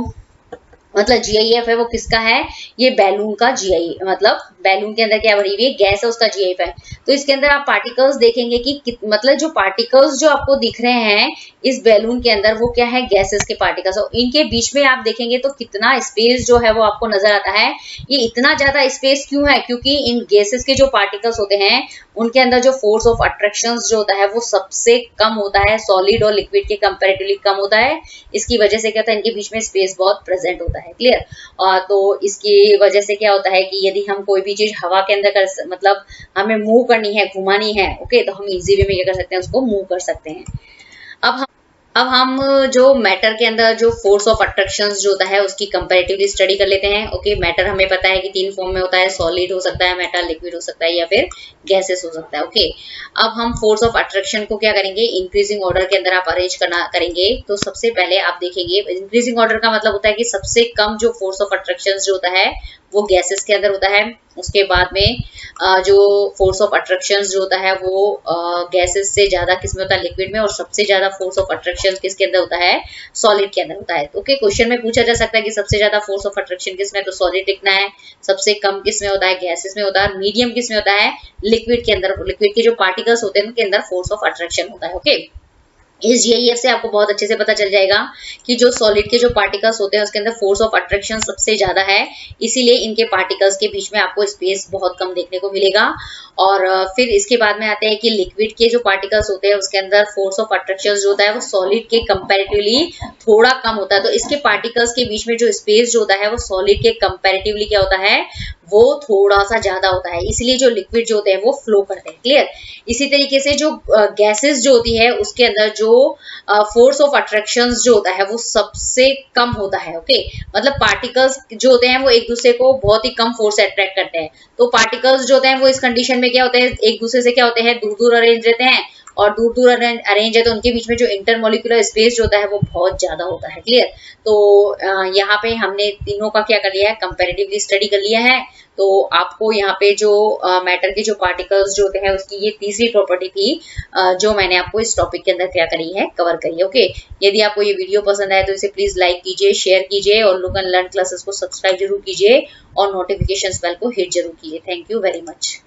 मतलब जीआईएफ है वो किसका है ये बैलून का जीआई मतलब बैलून के अंदर क्या भरी हुई है गैस है उसका जीआईएफ है। तो इसके अंदर आप पार्टिकल्स देखेंगे कि मतलब जो पार्टिकल्स जो आपको दिख रहे हैं इस बैलून के अंदर वो क्या है गैसेस के पार्टिकल्स, और इनके बीच में आप देखेंगे तो कितना स्पेस जो है वो आपको नजर आता है। ये इतना ज्यादा स्पेस क्यों है क्योंकि इन गैसेस के जो पार्टिकल्स होते हैं उनके अंदर जो फोर्स ऑफ अट्रैक्शन जो होता है वो सबसे कम होता है, सॉलिड और लिक्विड के कंपैरेटिवली कम होता है। इसकी वजह से क्या होता है इनके बीच में स्पेस बहुत प्रेजेंट होता है। क्लियर। तो इसकी वजह से क्या होता है कि यदि हम कोई भी चीज हवा के अंदर मतलब हमें मूव करनी है घुमानी है ओके तो हम इजी वे में क्या कर सकते हैं उसको मूव कर सकते हैं। अब हम जो मैटर के अंदर जो फोर्स ऑफ अट्रैक्शन जो होता है उसकी कंपैरेटिवली स्टडी कर लेते हैं। ओके मैटर हमें पता है कि तीन फॉर्म में होता है, सॉलिड हो सकता है, मैटर लिक्विड हो सकता है या फिर गैसेस हो सकता है। ओके अब हम फोर्स ऑफ अट्रैक्शन को क्या करेंगे इंक्रीजिंग ऑर्डर के अंदर आप अरेंज करेंगे। तो सबसे पहले आप देखेंगे इंक्रीजिंग ऑर्डर का मतलब होता है कि सबसे कम जो फोर्स ऑफ अट्रैक्शन जो होता है वो गैसेस के अंदर होता है। उसके बाद में जो फोर्स ऑफ अट्रैक्शन जो होता है वो गैसेस से ज्यादा किसमें होता है, लिक्विड में, और सबसे ज्यादा फोर्स ऑफ अट्रैक्शन किसके अंदर होता है, सॉलिड के अंदर होता है। ओके, क्वेश्चन में पूछा जा सकता है कि सबसे ज्यादा फोर्स ऑफ अट्रैक्शन किसमें, तो सॉलिड लिखना है। सबसे कम किसमें होता है, गैसेस में होता है। मीडियम किसमें होता है, लिक्विड के अंदर। लिक्विड के जो पार्टिकल्स होते हैं उनके अंदर फोर्स ऑफ अट्रैक्शन होता है। ओके, इस जीआईएफ से आपको बहुत अच्छे से पता चल जाएगा कि जो सॉलिड के जो पार्टिकल्स होते हैं उसके अंदर फोर्स ऑफ अट्रैक्शन सबसे ज्यादा है, इसीलिए इनके पार्टिकल्स के बीच में आपको स्पेस बहुत कम देखने को मिलेगा। और फिर इसके बाद में आते हैं कि लिक्विड के जो पार्टिकल्स होते हैं उसके अंदर फोर्स ऑफ अट्रैक्शन जो होता है वो सॉलिड के कंपैरेटिवली थोड़ा कम होता है। तो इसके पार्टिकल्स के बीच में जो स्पेस जो होता है वो सॉलिड के कंपैरेटिवली क्या होता है, वो थोड़ा सा ज्यादा होता है, इसलिए जो लिक्विड जो होते हैं वो फ्लो करते हैं। क्लियर। इसी तरीके से जो गैसेस जो होती है उसके अंदर जो फोर्स ऑफ अट्रैक्शन जो होता है वो सबसे कम होता है। ओके, मतलब पार्टिकल्स जो होते हैं वो एक दूसरे को बहुत ही कम फोर्स से अट्रैक्ट करते हैं। तो पार्टिकल्स जो होते हैं वो इस कंडीशन में क्या होते हैं, एक दूसरे से क्या होते हैं, दूर दूर अरेंज रहते हैं, और दूर दूर अरेंज है तो उनके बीच में जो इंटरमोलिकुलर स्पेस जो होता है वो बहुत ज्यादा होता है। क्लियर। तो यहाँ पे हमने तीनों का क्या कर लिया है, कंपैरेटिवली स्टडी कर लिया है। तो आपको यहाँ पे जो मैटर के जो पार्टिकल्स जो होते हैं उसकी ये तीसरी प्रॉपर्टी थी जो मैंने आपको इस टॉपिक के अंदर क्या करी है, कवर करी है। ओके, यदि आपको ये वीडियो पसंद आए तो इसे प्लीज लाइक कीजिए, शेयर कीजिए, और लुक एंड लर्न क्लासेस को सब्सक्राइब जरूर कीजिए, और नोटिफिकेशन बेल को हिट जरूर कीजिए। Thank you very much.